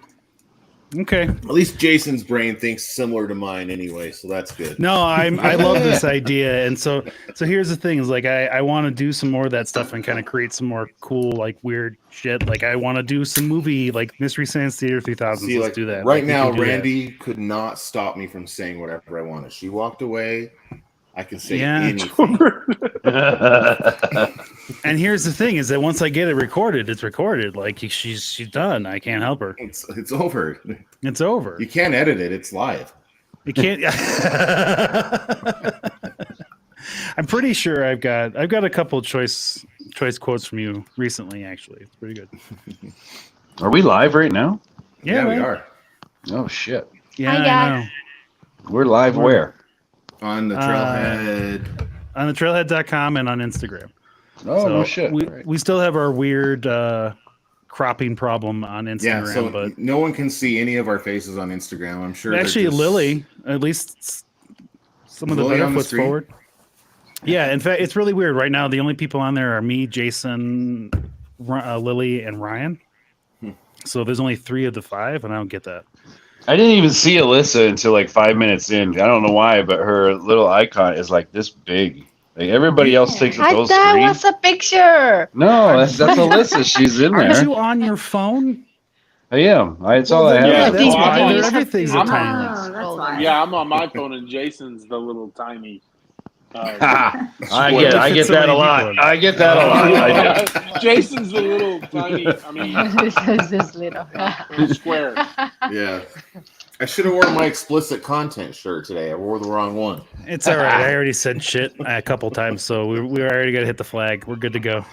Okay. At least Jason's brain thinks similar to mine anyway, so that's good. No, I love this idea, and so here's the thing: is like I want to do some more of that stuff and kind of create some more cool, like weird shit. Like I want to do some movie like Mystery Science Theater 3000. See, Let's like do that. right Like, we now, can do that. Randy could not stop me from saying whatever I wanted. She walked away. I can say Yeah. anything. And here's the thing: is that once I get it recorded, it's recorded. Like she's done. I can't help her. It's over. It's over. You can't edit it. It's live. You can't. I'm pretty sure I've got a couple choice quotes from you recently. Actually, it's pretty good. Are we live right now? Yeah, we man. are Oh shit. Yeah, Hi, I guys. know. We're live where? on the Trailhead. On the trailhead.com and on Instagram. Oh, no shit. We still have our weird cropping problem on Instagram, Yeah, so but no one can see any of our faces on Instagram. I'm sure. actually they're just- Lily, at least some of the Lily better on the foot's screen? forward. Yeah, in fact, it's really weird. Right now, the only people on there are me, Jason, Lily, and Ryan. So there's only 3 of the 5, and I don't get that. I didn't even see Alyssa until like 5 minutes in. I don't know why, but her little icon is like this big. Like everybody else thinks it's I those thought it screen. was a picture. No, that's Alyssa. She's in Aren't there. you on your phone? I am. That's all I have. Yeah, That's why I'm- everything's a I'm- tiny. That's why. Yeah, I'm on my phone, and Jason's the little tiny. Ha! I What get if I it's get so that a many lot. people in I get that a lot. I do. Jason's the little tiny. I mean, This is little. little square. Yeah. I should have worn my explicit content shirt today. I wore the wrong one. It's all right. I already said shit a couple times, so we already got to hit the flag. We're good to go.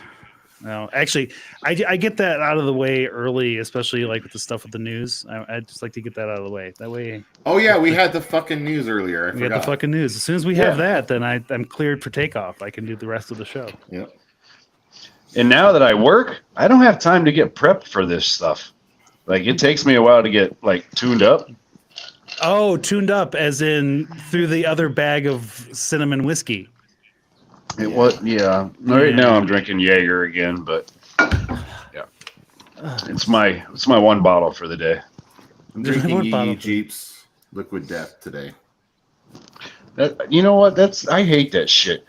No, actually, I get that out of the way early, especially like with the stuff with the news. I just like to get that out of the way. That way, Oh yeah, we had the fucking news earlier. I we forgot. got the fucking news. As soon as we have that, then I'm cleared for takeoff. I can do the rest of the show. Yep. And now that I work, I don't have time to get prepped for this stuff. Like it takes me a while to get like tuned up. Oh, tuned up, as in through the other bag of cinnamon whiskey. It was Right now I'm drinking Jaeger again, but yeah, it's my one bottle for the day. I'm There's drinking one Yee bottle. Jeep's Liquid Death today. That you know what? I hate that shit.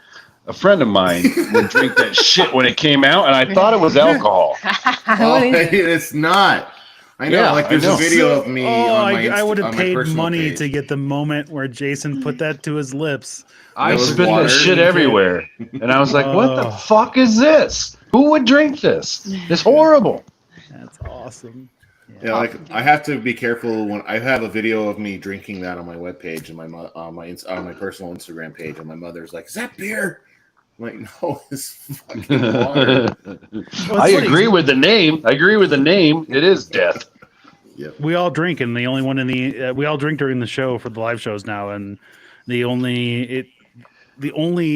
A friend of mine would drink that shit when it came out, and I thought it was alcohol. Oh, it's not. I know. Yeah, like there's I know. a video of me on my I would have on my paid personal money page. to get the moment where Jason put that to his lips. I There was spit water. that shit everywhere, and I was like, "What the Oh. fuck is this? Who would drink this? It's horrible." That's awesome. Yeah, like I have to be careful when I have a video of me drinking that on my webpage and on my personal Instagram page, and my mother's like, "Is that beer?" I'm like, "No, it's fucking water." I agree with the name. It is death. We all drink, and the only one in the we all drink during the show for the live shows now, and the only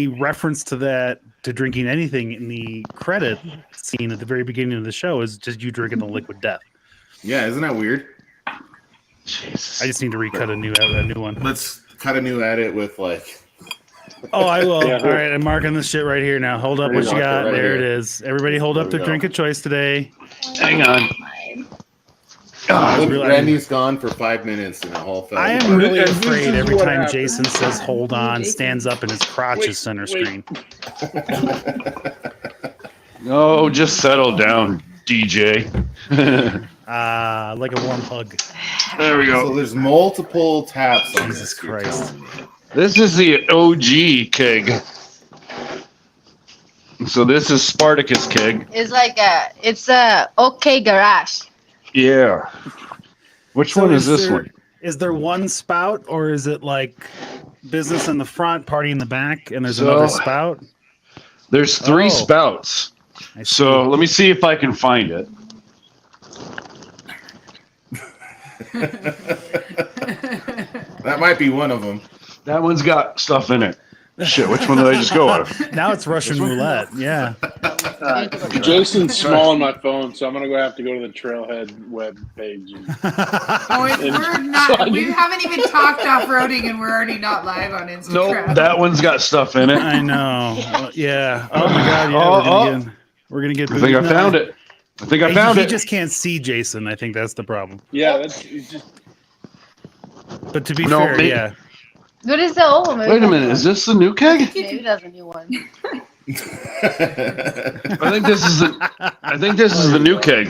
reference to that to drinking anything in the credit scene at the very beginning of the show is just you drinking the Liquid Death. Yeah, isn't that weird? Jesus. I just need to recut a new one. Let's cut a new edit with like. Oh, I will. Yeah. All right, I'm marking this shit right here now. Hold up, what you got? Right there here. it is. Everybody, hold There up we their go. drink of choice today. Hang on. Look, Randy's gone for 5 minutes and the whole film. I am really This is afraid every what time happens. Jason says "hold on," stands up and his crotch is center screen. No, just settle down, DJ. Like a warm hug. There we go. So there's multiple taps on Jesus Christ. This is the OG keg. So this is Spartacus keg. It's a okay garage. Yeah. Which one is this one? Is there one spout, or is it like business in the front, party in the back, and there's So- another spout? There's 3 Oh. spouts. I So let me see if I can find it. That might be one of them. That one's got stuff in it. Shit, which one did I just go out of? Now it's Russian roulette. Yeah. Jason's small on my phone, so I'm gonna have to go to the Trailhead web page. We haven't even talked off-roading, and we're already not live on Instagram. Nope, that one's got stuff in it. I know. Yeah. Oh my God. Yeah. We're gonna get. I think I found it. I think I found He it. just can't see Jason. I think that's the problem. Yeah, that's it's just. But to be No, fair, maybe- yeah. What is the old one? Wait a minute, is this the new keg? Maybe that's a new one. I think this is the new keg.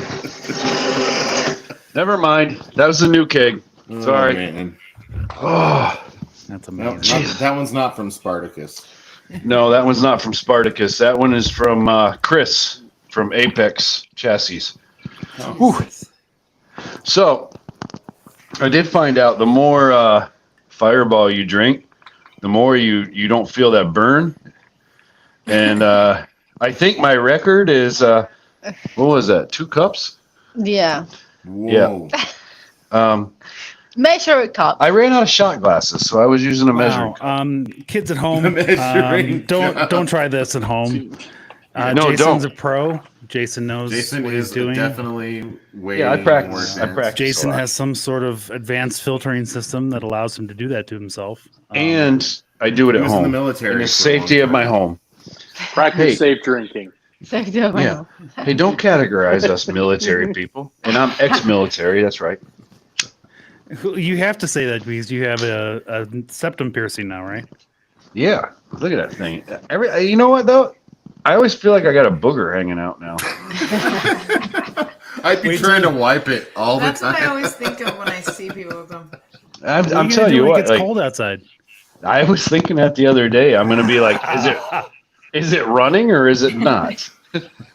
Never mind. That was the new keg. Sorry. Man. Oh, That's No, amazing. that one's not from Spartacus. no, that one's not from Spartacus. That one is from Chris from Apex Chassis. Whew. So, I did find out the more Fireball you drink, the more you don't feel that burn. And I think my record is what was that? 2 cups? Yeah. Whoa. Yeah. Measure cup. I ran out of shot glasses, so I was using a measuring Wow. cup. Kids at home, Measuring don't try this at home. No, Jason's don't. a pro. Jason knows Jason what he's is doing. definitely way Yeah, I practice. more I advanced. practice. Jason a lot. has some sort of advanced filtering system that allows him to do that to himself. And I do it He at was in home. the military In the for a safety long of my time. home. Practice Hey. safe drinking. Yeah. Hey, don't categorize us military people. And I'm ex-military. That's right. You have to say that because you have a septum piercing now, right? Yeah. Look at that thing. You know what though? I always feel like I got a booger hanging out now. I'd be trying to wipe it all That's the what time. I always think of when I see people with them. I'm telling you what. It's Like, cold outside. I was thinking that the other day. I'm gonna be like, is it running or is it not?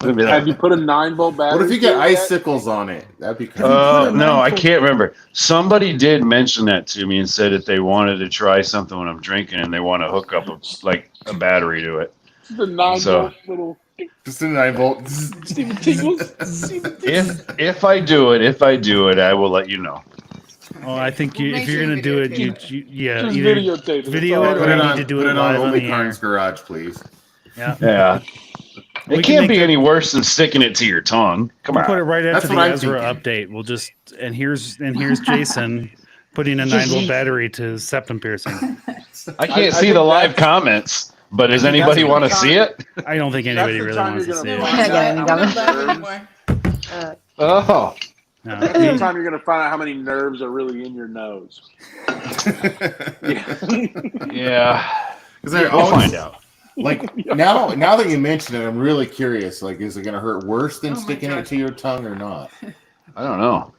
I'll be like, Have you put a 9-volt battery? What if you get through it yet? icicles on it? That'd be cool. no, I can't remember. Somebody did mention that to me and said that they wanted to try something when I'm drinking and they want to hook up a battery to it. The 9-volt So- little. Just a 9-volt. Steven Tingles. If I do it, I will let you know. Oh, I think We'll if make you're sure gonna you do it, videotape yeah, Just either videotape it. video That's it all or right. you Put need to do it it on live on Only the air. Carnes Garage, please. Yeah, Yeah. We It can can't make be it- any worse than sticking it to your tongue. Come we'll on. put it right That's after what the I'm Ezra thinking. update. We'll just and here's Jason putting a 9-volt battery to his septum piercing. I can't I see think the live that's- comments, but does I think anybody that's want to the see it? I don't think That's anybody the really time wants to you're see gonna it. find Yeah, out how yeah, many Not nerves- anymore. Oh. No. That's the time you're gonna find out how many nerves are really in your nose. Yeah. Because I We'll always find out. like now that you mention it, I'm really curious. Like, is it going to hurt worse than Oh my sticking God. it to your tongue or not? I don't know.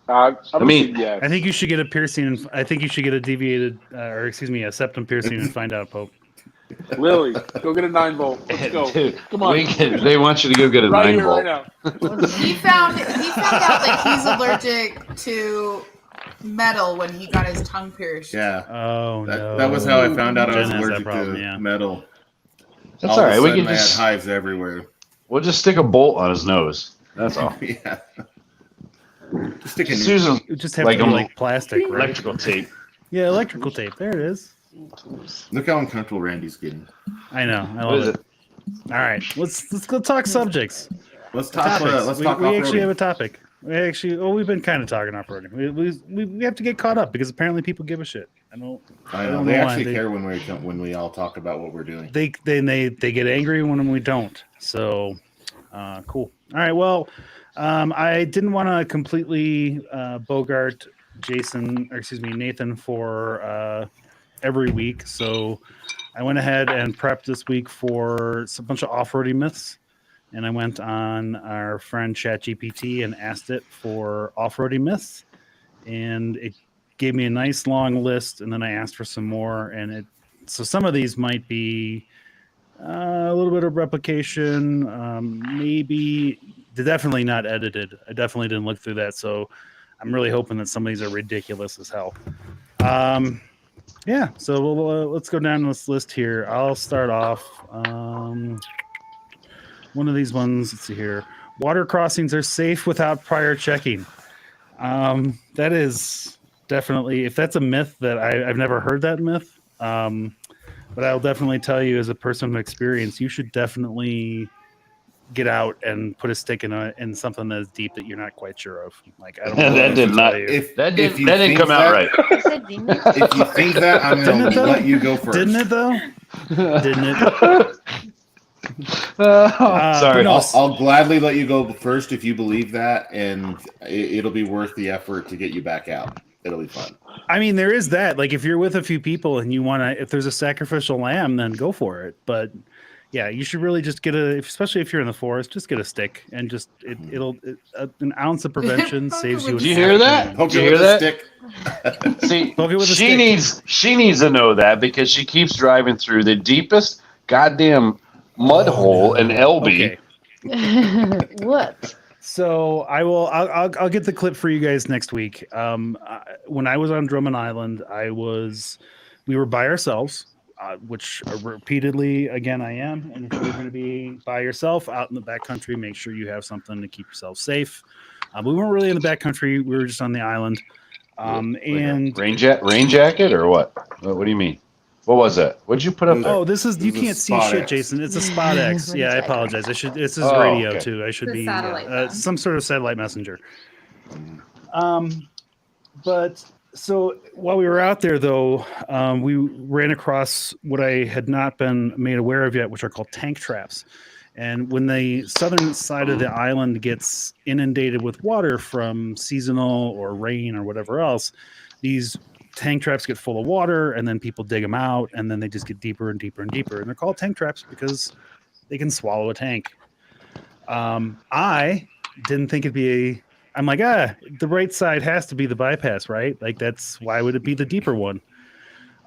I mean, yes. I think you should get a piercing. And I think you should get a deviated, a septum piercing and find out, Pope. Lily, go get a 9-volt. Let's go. Dude, Come on. they want you to go get a Right 9 here, right volt. now. He found out that he's allergic to metal when he got his tongue pierced. Yeah. Oh That, no. that was how I found out I was Jen has that allergic problem, to yeah. metal. That's All all of a right. We sudden, can I just had hives everywhere. we'll just stick a bolt on his nose. That's all. Yeah. Just stick Just a use a You just have like to be a- like plastic, right? electrical tape. Yeah, electrical tape. There it is. Look how uncomfortable Randy's getting. I know. I What love is it. All right, let's go talk subjects. Let's talk. Topics. Let's we talk we actually have off-roading. a topic. We've been kind of talking off-roading. We have to get caught up because apparently people give a shit. I know I I know don't they know why. actually They- care when we all talk about what we're doing. They get angry when we don't. So cool. All right. Well, I didn't want to completely bogart Nathan for every week, so I went ahead and prepped this week for a bunch of off-roading myths, and I went on our friend ChatGPT and asked it for off-roading myths, and it gave me a nice long list, and then I asked for some more, and so some of these might be a little bit of replication, maybe definitely not edited. I definitely didn't look through that, so I'm really hoping that some of these are ridiculous as hell. Yeah, so let's go down this list here. I'll start off. One of these ones, let's see here. Water crossings are safe without prior checking. That is definitely, if that's a myth that I've never heard that myth. But I'll definitely tell you, as a person of experience, you should definitely get out and put a stick in something that's deep that you're not quite sure of. Like, I don't know. That did not. That didn't come out right. If you think that, I'm going to let you go first. Didn't it though? Didn't it? Sorry. No, I'll gladly let you go first if you believe that, and it'll be worth the effort to get you back out. It'll be fun. I mean, there is that. Like, if you're with a few people and you want to, if there's a sacrificial lamb, then go for it. But yeah, you should really just get especially if you're in the forest, just get a stick and just an ounce of prevention saves you. Did you hear that? Did you hear that? See, she needs to know that because she keeps driving through the deepest goddamn mud hole in LB. Okay. What? So I'll get the clip for you guys next week. When I was on Drummond Island, we were by ourselves, which repeatedly, again, I am. And if you're going to be by yourself out in the backcountry, make sure you have something to keep yourself safe. We weren't really in the backcountry. We were just on the island. And rain jacket or what? What do you mean? What was that? What'd you put up there? Oh, you can't see shit, X. Jason. It's a Spot X. Yeah, I apologize. This is radio too. I should be some sort of satellite messenger. But so while we were out there, though, we ran across what I had not been made aware of yet, which are called tank traps. And when the southern side of the island gets inundated with water from seasonal or rain or whatever else, these tank traps get full of water, and then people dig them out, and then they just get deeper and deeper and deeper. And they're called tank traps because they can swallow a tank. I didn't think it'd be I'm like, the right side has to be the bypass, right? Like, why would it be the deeper one?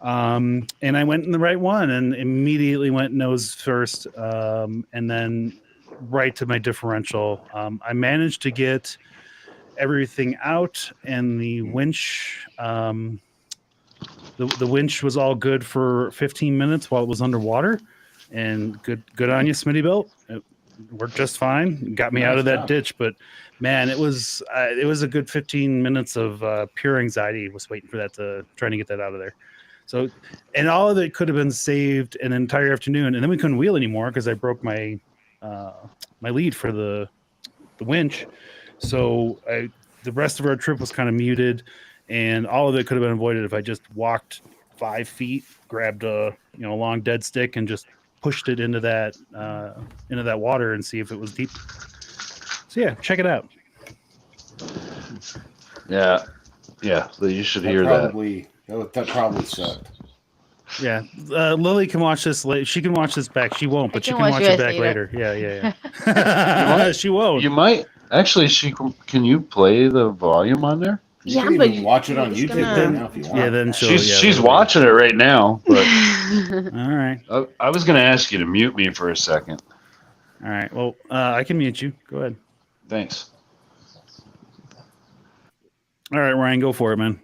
And I went in the right one and immediately went nose first, and then right to my differential. I managed to get everything out, and the winch, the winch was all good for 15 minutes while it was underwater, and good on you, Smitty Belt. It worked just fine. Got me out of that ditch, but man, it was a good 15 minutes of pure anxiety. Was waiting for that trying to get that out of there. So, and all of it could have been saved an entire afternoon, and then we couldn't wheel anymore because I broke my my lead for the winch. So the rest of our trip was kind of muted, and all of it could have been avoided if I just walked 5 feet, grabbed a long dead stick, and just pushed it into that water and see if it was deep. So yeah, check it out. Yeah, you should hear that. That probably sucked. Yeah, Lily can watch this. She can watch this back. She won't, but she can watch it back later. Yeah. She won't. You might actually. Can you play the volume on there? You can even watch it on YouTube right now if you want. Yeah, then she's watching it right now. But all right. I was going to ask you to mute me for a second. All right. Well, I can mute you. Go ahead. Thanks. All right, Ryan, go for it, man.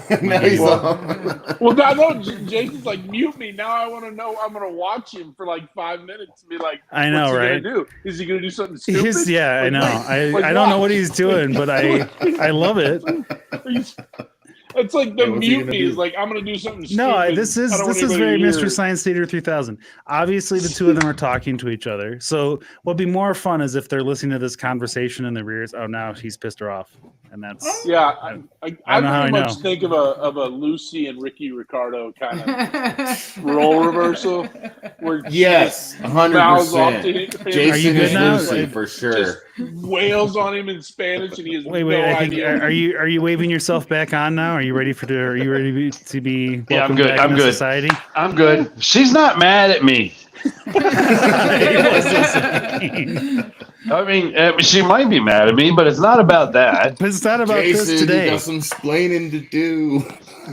Well, no, Jason's like, mute me. Now I want to know. I'm going to watch him for like 5 minutes and be like, I know, what's he right? Gonna do? Is he going to do something stupid? I know. I don't know what he's doing, but I love it. It's like the Hey, what's he gonna mutiny is do? like, I'm going to do something stupid. No, this I don't want is anybody very to hear Mystery it. Science Theater 3000. Obviously, the two of them are talking to each other. So what'd be more fun is if they're listening to this conversation in their ears. Oh, now he's pissed her off, and that's Yeah, I I don't know how very I much know. think of a Lucy and Ricky Ricardo kind of role reversal, where she Yes, just mouths off to 100%. him, Are you Jason good is now? Lucy for sure. just wails on him in Spanish, and he has Wait, no I think idea. are you waving yourself back on now? Are you ready to be welcomed Yeah, I'm good. back I'm into good. society? I'm good. She's not mad at me. I mean, she might be mad at me, but it's not about that. But it's not about Jason, this today. you got some splaining to do.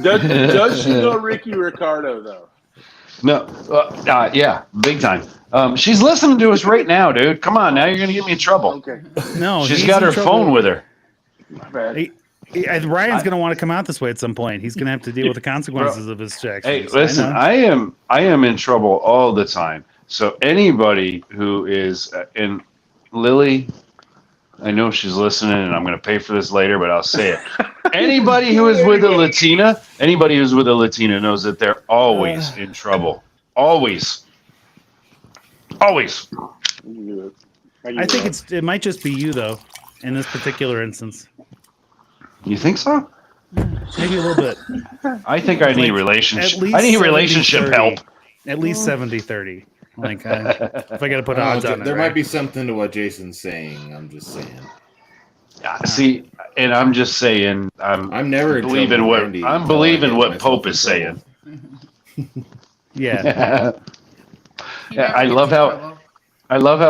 Does she know Ricky Ricardo though? No, yeah, big time. She's listening to us right now, dude. Come on, now you're gonna get me in trouble. Okay, No, She's he's got in her trouble. phone with her. my bad. Ryan's going to want to come out this way at some point. He's going to have to deal with the consequences of his actions. Hey, listen, I am in trouble all the time. So anybody who is and Lily, I know she's listening, and I'm going to pay for this later, but I'll say it. Anybody who is with a Latina, knows that they're always in trouble. Always. Always. I think it might just be you though, in this particular instance. You think so? Maybe a little bit. I think I need relationship. I need relationship help. At least 70-30. Like, if I got to put odds on it, there right? might be something to what Jason's saying. I'm just saying. See, and I'm just saying, I'm never believing what Pope is saying. Yeah. Yeah, I love how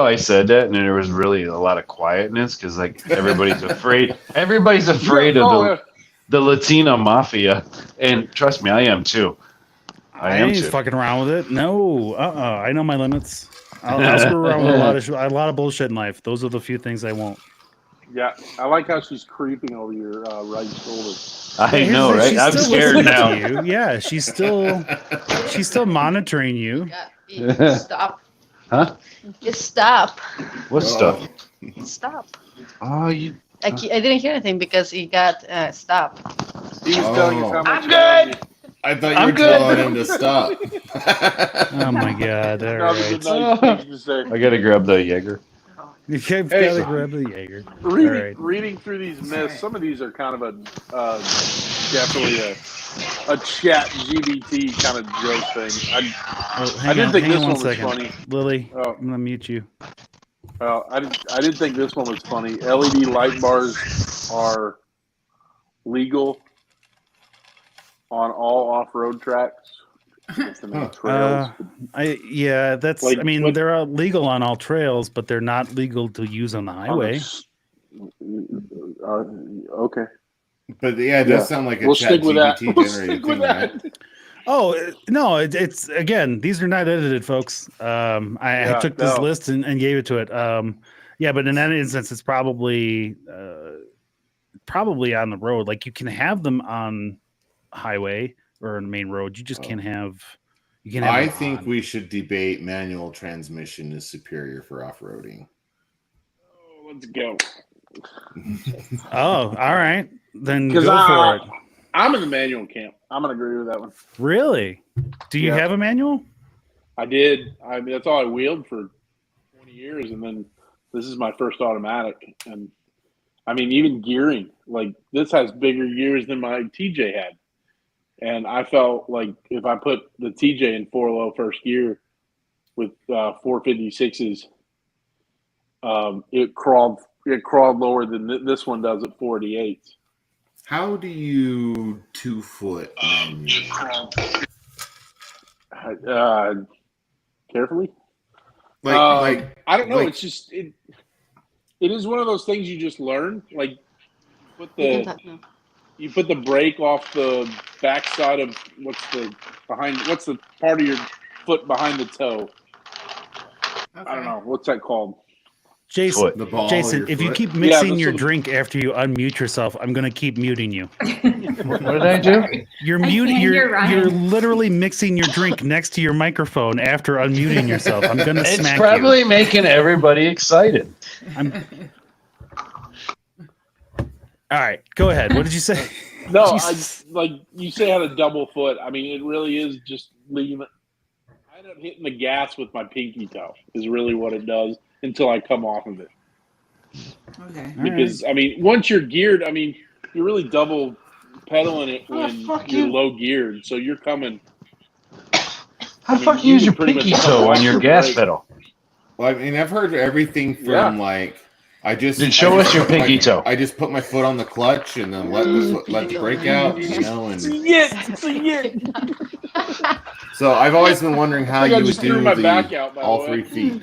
I said that, and there was really a lot of quietness because like everybody's afraid. Everybody's afraid of the Latina mafia, and trust me, I am too. I am ain't too. fucking around with it. No, I know my limits. I'll screw around with a lot of bullshit in life. Those are the few things I won't. Yeah, I like how she's creeping over your right shoulder. I know, right? I'm scared now. You. Yeah, she's still monitoring you. Stop. Huh? Just stop. What stuff? Stop. Oh, you. I didn't hear anything because he got stop. He was telling us how much. I'm good. I thought you were telling him to stop. Oh my god! All right. I gotta grab the Jaeger. You can't gotta grab the Jaeger. Reading through these myths, some of these are kind of definitely a chat GBT kind of joke thing. I didn't think this one was funny. Lily, I'm gonna mute you. I didn't think this one was funny. LED light bars are legal on all off-road tracks. That's the main trails. That's. Like, I mean, they're legal on all trails, but they're not legal to use on the highway. Okay. But yeah, it does sound like a we'll chat stick with that. GPT We'll generated stick with thing, that. right? Oh no! It's again. These are not edited, folks. I took this list and gave it to it. But in that instance, it's probably on the road. Like you can have them on highway or on the main road. You just can't have. You can. I think we should debate manual transmission is superior for off-roading. Let's go. Oh, all right. Then go for it. I'm in the manual camp. I'm gonna agree with that one. Really? Do you have a manual? I did. I mean, that's all I wheeled for 20 years, and then this is my first automatic. And I mean, even gearing, like this has bigger gears than my TJ had, and I felt like if I put the TJ in 4-low first gear with 456s, it crawled lower than this one does at 48s. How do you 2-foot? Carefully. Like I don't know. like- It's just it is one of those things you just learn. Like you put the brake off the backside of what's the part of your foot behind the toe. I don't know what's that called. Jason, The ball of Jason, your if you foot? keep mixing that's your what- drink after you unmute yourself, I'm going to keep muting you. What did I do? You're I muting. can't hear You're Ryan. literally mixing your drink next to your microphone after unmuting yourself. I'm going to It's smack probably making everybody excited. you. All right, go ahead. What did you say? No, Jesus. like you say, had a double foot. I mean, it really is just leaving. I end up hitting the gas with my pinky toe. Is really what it does until I come off of it. Okay. Because I mean, once you're geared, I mean, you're really double pedaling it when you're low geared. So you're coming. How the fuck you use your pinky toe on your gas pedal? Well, I mean, I've heard everything from like Dude, show us your pinky toe. I just put my foot on the clutch and then let the brake out, you know, and so I've always been wondering how you would do all 3 feet.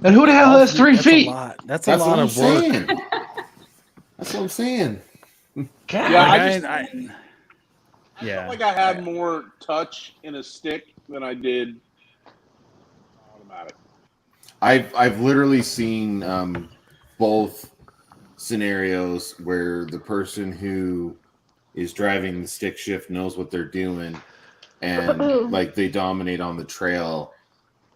And who the hell has 3 feet? That's a lot of work. That's what I'm saying. I felt like I had more touch in a stick than I did automatic. I've literally seen both scenarios where the person who is driving the stick shift knows what they're doing and like they dominate on the trail.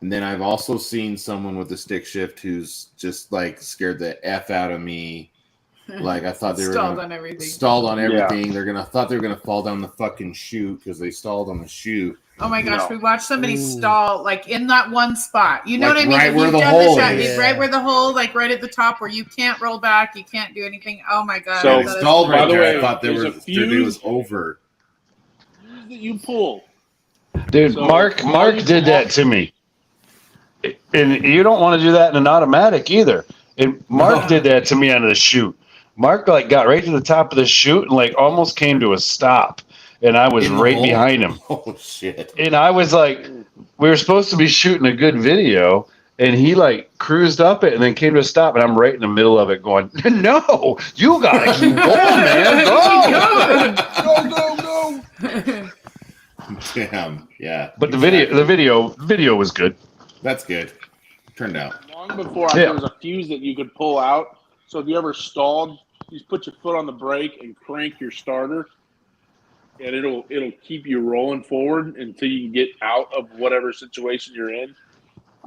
And then I've also seen someone with a stick shift who's just like scared the F out of me. Like I thought they were Stalled on everything. They're thought they were gonna fall down the fucking chute because they stalled on the chute. Oh my gosh, we watched somebody stall like in that one spot. You know Like, what I mean? right If where you've the done hole shot, is. right where the hole, like right at the top where you can't roll back, you can't do anything. Oh my god. So, that is stalled right by the there. way, I thought there's a it fuse was over. that you pull. Dude, So, Mark did that to me. And you don't want to do that in an automatic either. And Mark did that to me on the chute. Mark like got right to the top of the chute and like almost came to a stop. And I was In the right hole? behind him. Oh shit. And I was like, we were supposed to be shooting a good video. And he like cruised up it and then came to a stop. And I'm right in the middle of it going, no, you got to keep going, man. Go. Go. Damn. Yeah. But the video was good. That's good. Turned out. Long before there was a fuse that you could pull out. So if you ever stalled, you just put your foot on the brake and crank your starter, and it'll keep you rolling forward until you can get out of whatever situation you're in.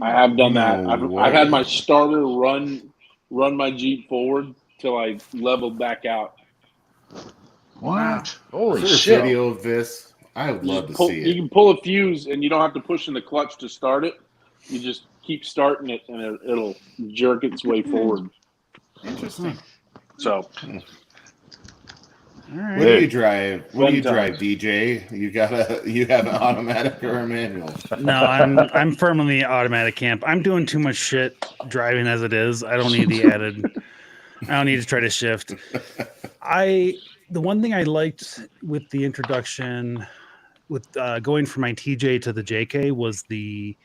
I have done that. I've had my starter run my Jeep forward till I leveled back out. What? Holy Is there shit! a video of this? I would love to see it. You can pull a fuse, and you don't have to push in the clutch to start it. You just keep starting it, and it'll jerk its way forward. Interesting. So, All right. What do you drive? What do you Fun drive, times. DJ? You have an automatic or a manual? No, I'm firm on the automatic camp. I'm doing too much shit driving as it is. I don't need the added. I don't need to try to shift. The one thing I liked with the introduction, with going from my TJ to the JK, was the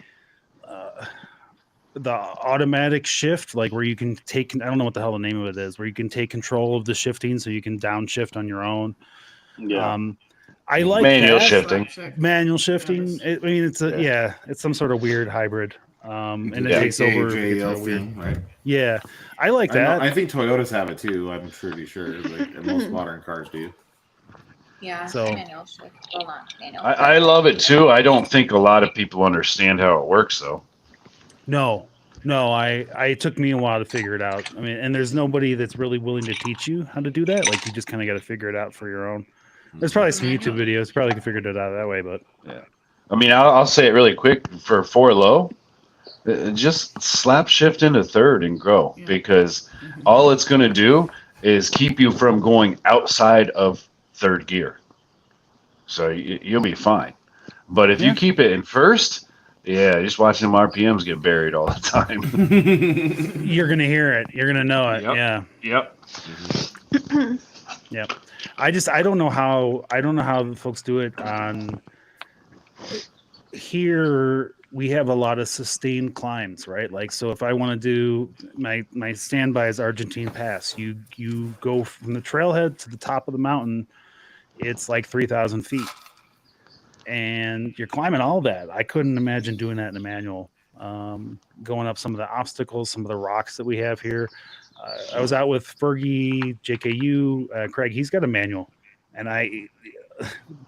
automatic shift, like where you can take, I don't know what the hell the name of it is, where you can take control of the shifting so you can downshift on your own. Yeah. I like Manual that. shifting. Manual shifting. It's some sort of weird hybrid. And it takes over. It's real weird. Right? Yeah. I like that. I think Toyotas have it too. I'm pretty sure. Like most modern cars do. Yeah. So- Manual shift. Well, not manual. I love it too. I don't think a lot of people understand how it works though. No, it took me a while to figure it out. I mean, and there's nobody that's really willing to teach you how to do that. Like, you just kind of got to figure it out for your own. There's probably some YouTube videos. Probably can figure it out that way, but yeah. I mean, I'll say it really quick for 4 low. Just slap shift into third and grow because all it's going to do is keep you from going outside of third gear. So you'll be fine. But if you keep it in first, just watching them RPMs get buried all the time. you're gonna hear it. You're gonna know it. Yep. Yeah. Yep. I don't know how the folks do it on here. We have a lot of sustained climbs, right? Like, so if I want to do my standby is Argentine Pass, you go from the trailhead to the top of the mountain. It's like 3,000 feet. And you're climbing all that. I couldn't imagine doing that in a manual. Going up some of the obstacles, some of the rocks that we have here. I was out with Fergie, JKU, Craig. He's got a manual, and I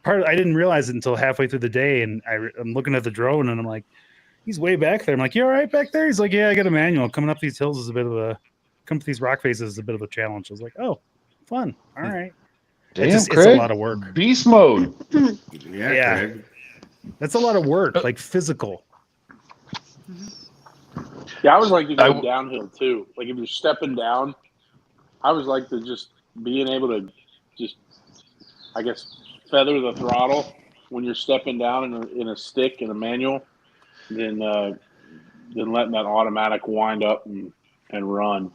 didn't realize it until halfway through the day. And I'm looking at the drone, and I'm like, he's way back there. I'm like, you all right back there? He's like, yeah, I got a manual. Coming up these hills is coming up these rock faces is a bit of a challenge. I was like, oh, Fun. All right. Damn, It's Craig. a lot of work. Beast mode. Yeah. Craig. That's a lot of work, like physical. Yeah, I was like to go downhill too. Like if you're stepping down, I was like to just being able to just, I guess, feather the throttle when you're stepping down in a stick in a manual, then letting that automatic wind up and run.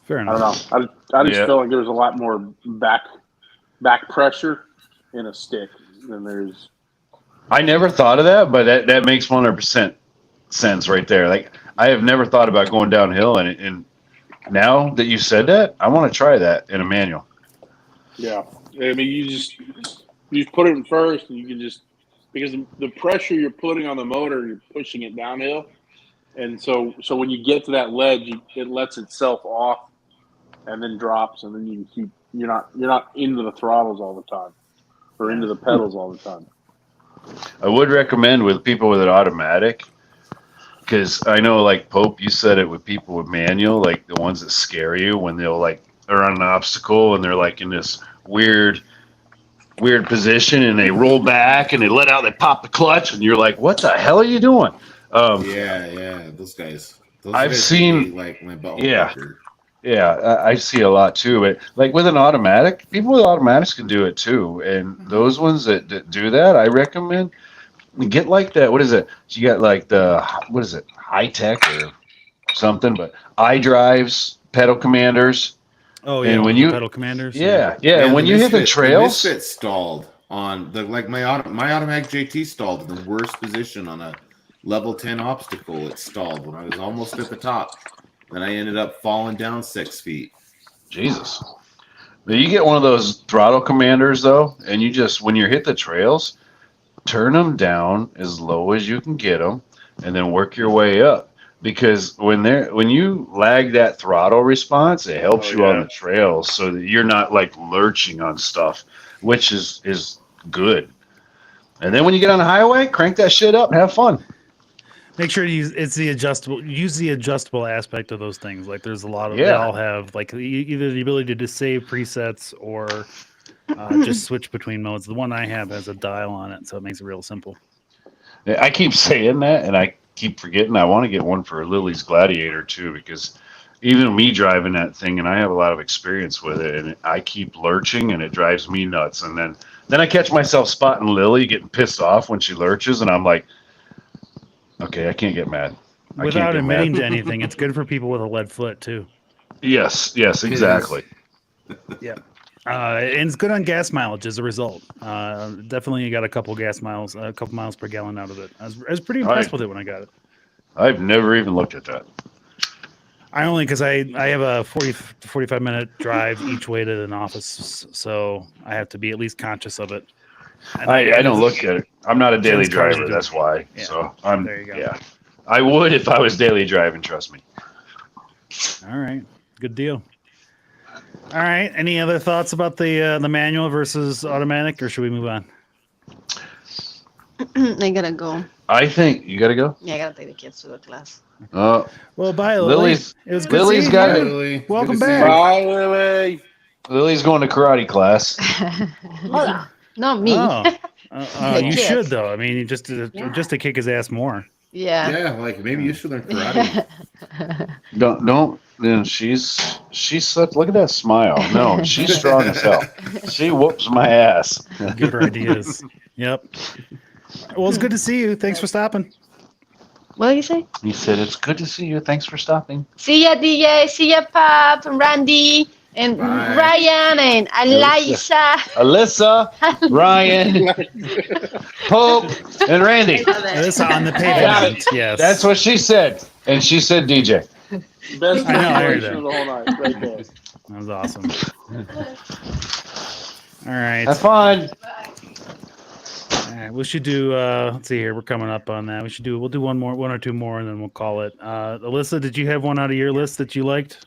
Fair I enough. don't know. I just feel like there's a lot more back pressure in a stick than there's. I never thought of that, but that makes 100% sense right there. Like I have never thought about going downhill, and now that you said that, I want to try that in a manual. Yeah, I mean, you just put it in first, and you can just, because the pressure you're putting on the motor, you're pushing it downhill, and so when you get to that ledge, it lets itself off, and then drops, and then you can keep. You're not into the throttles all the time, or into the pedals all the time. I would recommend with people with an automatic, because I know, like Pope, you said it with people with manual, like the ones that scare you when they'll like they're on an obstacle and they're like in this weird position and they roll back and they pop the clutch and you're like, what the hell are you doing? Yeah, those guys. I've guys seen, can be, like my butthole yeah, pucker. yeah, I see a lot too. But like with an automatic, people with automatics can do it too. And those ones that do that, I recommend get like that. What is it? So you got like what is it? High tech or something, but iDrives, pedal commanders. Oh yeah, and when the you pedal commanders. yeah, and when you hit the trails, the Misfit stalled on my automatic JT stalled in the worst position on a level 10 obstacle. It stalled when I was almost at the top. Then I ended up falling down 6 feet. Jesus. Now you get one of those throttle commanders though, and you just when you hit the trails, turn them down as low as you can get them, and then work your way up. Because when you lag that throttle response, it helps you on the trails so that you're not like lurching on stuff, which is good. And then when you get on the highway, crank that shit up and have fun. Make sure to use the adjustable aspect of those things. Like there's a lot of they Yeah. all have like either the ability to save presets or just switch between modes. The one I have has a dial on it, so it makes it real simple. I keep saying that, and I keep forgetting. I want to get one for Lily's Gladiator too, because even me driving that thing, and I have a lot of experience with it, and I keep lurching, and it drives me nuts. And then I catch myself spotting Lily getting pissed off when she lurches, and I'm like, okay, I can't get mad. Without admitting to anything, it's good for people with a lead foot too. Yes, exactly. Yeah. And it's good on gas mileage as a result. Definitely got a couple miles per gallon out of it. I was pretty impressed with it when I got it. I've never even looked at that. Because I have a 40 to 45 minute drive each way to an office, so I have to be at least conscious of it. And I don't look at it. I'm not a daily Jen's cars driver. do. That's why. Yeah. So There you go. Yeah, I would if I was daily driving. Trust me. All right, good deal. All right, any other thoughts about the manual versus automatic, or should we move on? I gotta go. I think you gotta go. Yeah, I gotta take the kids to the class. Oh, well, bye, Lily. It was good Lily's seeing got you. it. Welcome back. Bye, Lily. Lily's going to karate class. Not me. Oh, you should though. I mean, just to kick his ass more. Yeah. Yeah, like maybe you should learn karate. Don't. Then she's such. Look at that smile. No, she's strong as hell. She whoops my ass. Give her ideas. Yep. Well, it's good to see you. Thanks for stopping. What did you say? He said, "It's good to see you. Thanks for stopping." See ya, DJ. See ya, Pop and Randy and Ryan and Alyssa, Ryan, Pope, and Randy. Alyssa on the pavement. Yes. That's what she said. And she said DJ. Best I know, I heard inspiration of the whole night, right there. That was awesome. All right. Have fun. All right, we should do. Let's see here. We're coming up on that. We'll do one or two more, and then we'll call it. Alyssa, did you have one out of your list that you liked,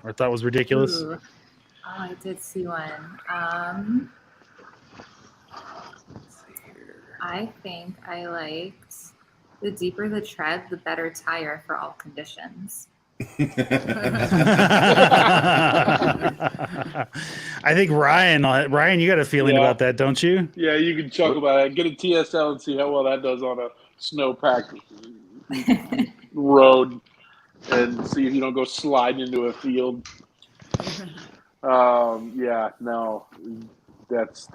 or thought was ridiculous? Ooh. Oh, I did see one. I think I liked the deeper the tread, the better tire for all conditions. I think Ryan, you got a feeling Yeah. about that, don't you? Yeah, you can chuck about it. Get a TSL and see how well that does on a snowpacked road, and see if you don't go sliding into a field. Yeah, no, that's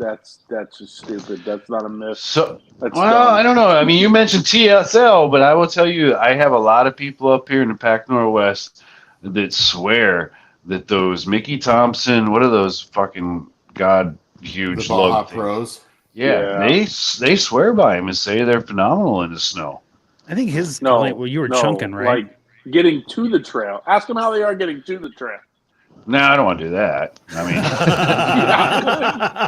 just stupid. That's not a myth. So, That's well, dumb. I don't know. I mean, you mentioned TSL, but I will tell you, I have a lot of people up here in the Pac Northwest that swear that those Mickey Thompson, what are those fucking god huge The Baja lug things? Pros. Yeah, they swear by them and say they're phenomenal in the snow. I think his No, complaint. Well, you were chunking, right? Like getting to the trail. Ask them how they are getting to the trail. No, I don't want to do that. I mean,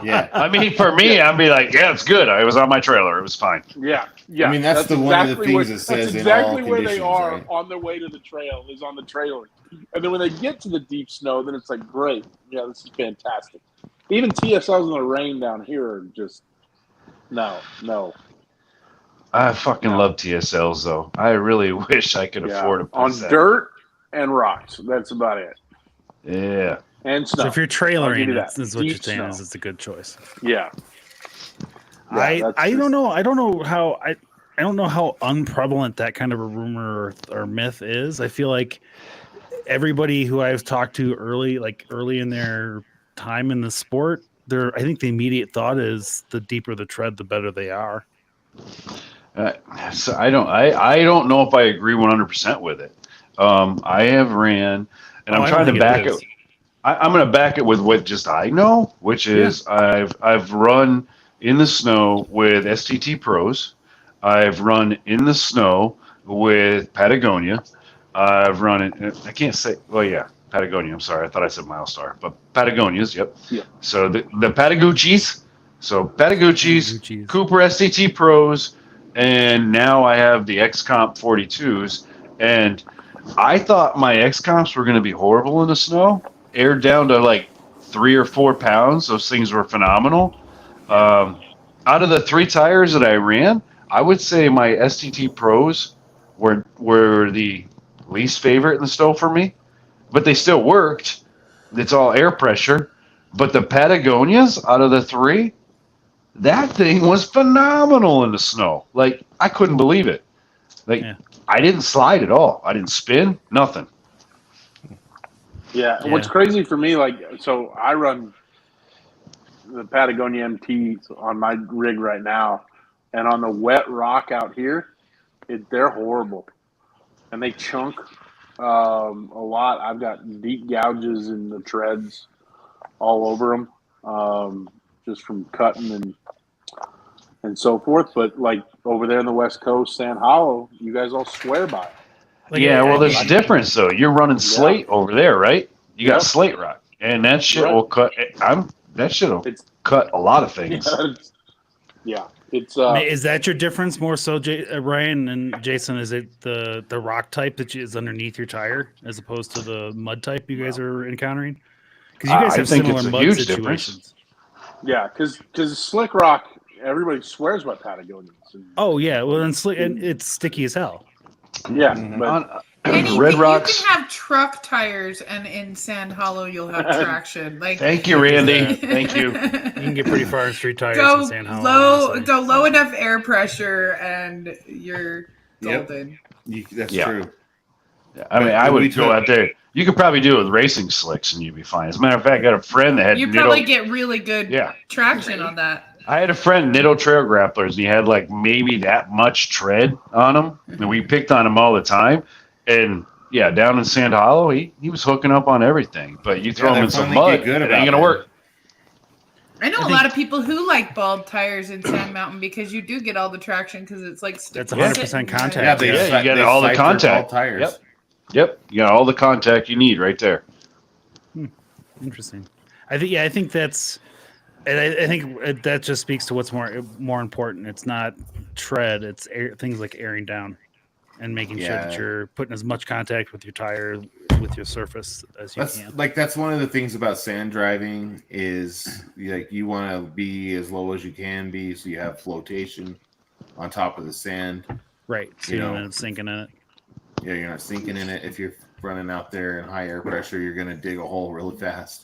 Yeah. I mean, for me, I'd be like, yeah, it's good. I was on my trailer. It was fine. Yeah. I mean, that's the one of the things it says in all where they conditions, are right? on their way to the trail is on the trailer. And then when they get to the deep snow, then it's like, great. Yeah, this is fantastic. Even TSLs in the rain down here are just, no. I fucking love TSLs, though. I really wish I could afford a on set. dirt and rocks. That's about it. Yeah. And snow. So if you're I'll give trailering, you that's that. what you're Deep saying snow. is it's a good choice. Yeah. I don't know. I don't know how I don't know how unprevalent that kind of a rumor or myth is. I feel like everybody who I've talked to early in their time in the sport, I think the immediate thought is the deeper the tread, the better they are. So I don't know if I agree 100% with it. I have ran, and I'm trying to back it. I'm going to back it with what just I know, which is I've run in the snow with STT Pros. I've run in the snow with Patagonia. I've run it. I can't say. Well, yeah, Patagonia. I'm sorry. I thought I said Milestar, but Patagonias. Yep. Yeah. So the Patagucci's. So Patagucci's, Cooper STT Pros, and now I have the XComp 42s. And I thought my XComps were going to be horrible in the snow. Aired down to like 3 or 4 pounds. Those things were phenomenal. Out of the 3 tires that I ran, I would say my STT Pros were the least favorite in the snow for me, but they still worked. It's all air pressure. But the Patagonias, out of the 3, that thing was phenomenal in the snow. Like, I couldn't believe it. Like, I didn't slide at all. I didn't spin, nothing. Yeah. What's crazy for me, so I run the Patagonia MT on my rig right now, and on the wet rock out here, they're horrible, and they chunk a lot. I've got deep gouges in the treads all over them, just from cutting and so forth. But like over there in the West Coast, Sand Hollow, you guys all swear by it. Well, there's a difference though. You're running slate over there, right? You got slate rock, and that shit will cut. That shit will cut a lot of things. Yeah, it's. Is that your difference more so, Ryan and Jason? Is it the rock type that is underneath your tire as opposed to the mud type you guys are encountering? Because you guys have similar mud situations. Yeah, because slick rock, everybody swears by Patagonians. Oh yeah, well then and it's sticky as hell. Yeah, but Red Rocks. You can have truck tires, and in Sand Hollow you'll have traction. Like, thank you, Randy. Thank you. You can get pretty far in street tires in Sand Hollow. Go low enough air pressure, and you're golden. That's true. I mean, I would go out there. You could probably do it with racing slicks, and you'd be fine. As a matter of fact, I got a friend that had. You probably get really good traction on that. I had a friend, Nitto Trail Grapplers, and he had like maybe that much tread on him, and we picked on him all the time. And yeah, down in Sand Hollow, he was hooking up on everything. But you throw him in some mud, it ain't gonna work. I know a lot of people who like bald tires in Sand Mountain because you do get all the traction because it's like that's 100% contact. You get all the contact. Tires. Yep, you got all the contact you need right there. Interesting. I think that's. And I think that just speaks to what's more important. It's not tread; it's things like airing down and making sure that you're putting as much contact with your tire, with your surface as you can. That's one of the things about sand driving is you want to be as low as you can be, so you have flotation on top of the sand. Right. So you don't end up sinking in it. Yeah, you're not sinking in it. If you're running out there in high air pressure, you're going to dig a hole really fast.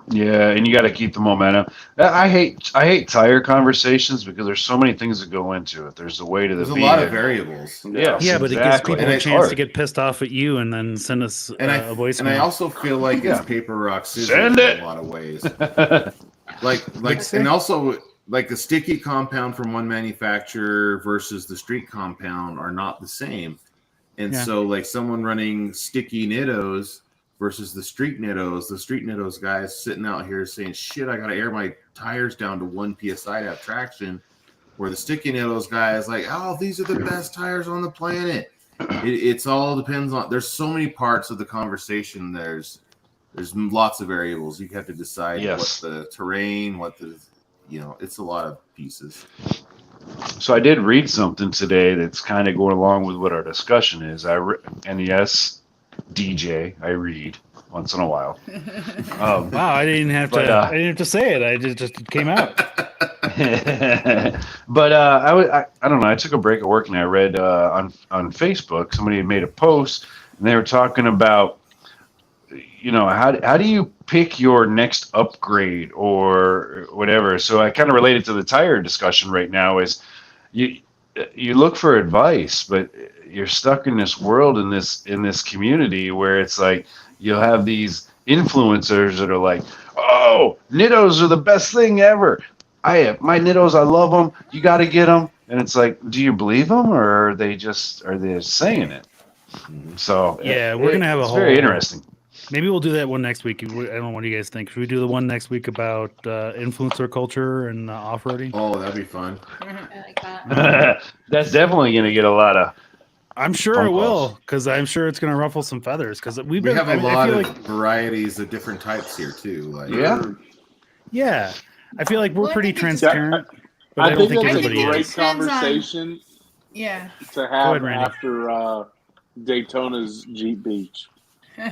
Yeah, and you got to keep the momentum. I hate tire conversations because there's so many things that go into it. There's the weight of the There's vehicle. a lot of variables. Yes, Yeah, but exactly. it gives people And a it's chance hard. to get pissed off at you and then send us a voicemail. And I also feel like it's Yeah. paper, rock, scissors Send it. in a lot of ways. And also like the sticky compound from one manufacturer versus the street compound are not the same. And Yeah. so like someone running sticky Nittos versus the street Nittos guys sitting out here saying, shit, I got to air my tires down to 1 PSI to have traction. Where the sticky Nittos guy is like, oh, these are the best tires on the planet. It's all depends on, there's so many parts of the conversation. There's lots of variables. You have to decide Yes. what the terrain, it's a lot of pieces. So I did read something today that's kind of going along with what our discussion is. And yes, DJ, I read once in a while. Wow, I didn't have to say it. I just it came out. But I don't know. I took a break at work and I read on Facebook somebody had made a post and they were talking about, how do you pick your next upgrade or whatever. So I kind of related to the tire discussion right now is you look for advice, but you're stuck in this world in this community where it's like you'll have these influencers that are like, oh, Nittos are the best thing ever. I have my Nittos. I love them. You got to get them. And it's like, do you believe them or are they just saying it? So Yeah, we're gonna have a it's whole. very interesting. Maybe we'll do that one next week. I don't know what do you guys think. Should we do the one next week about influencer culture and off-roading? Oh, that'd be fun. I like that. That's definitely going to get a lot of. I'm sure phone it will, calls. because I'm sure it's going to ruffle some feathers. Because We have a lot of varieties of different types here too. Like, yeah, I feel like we're Well, I pretty think it's- transparent, but I don't think that's a everybody great is. conversation Yeah. to Go have ahead, Randy. after Daytona's Jeep Beach.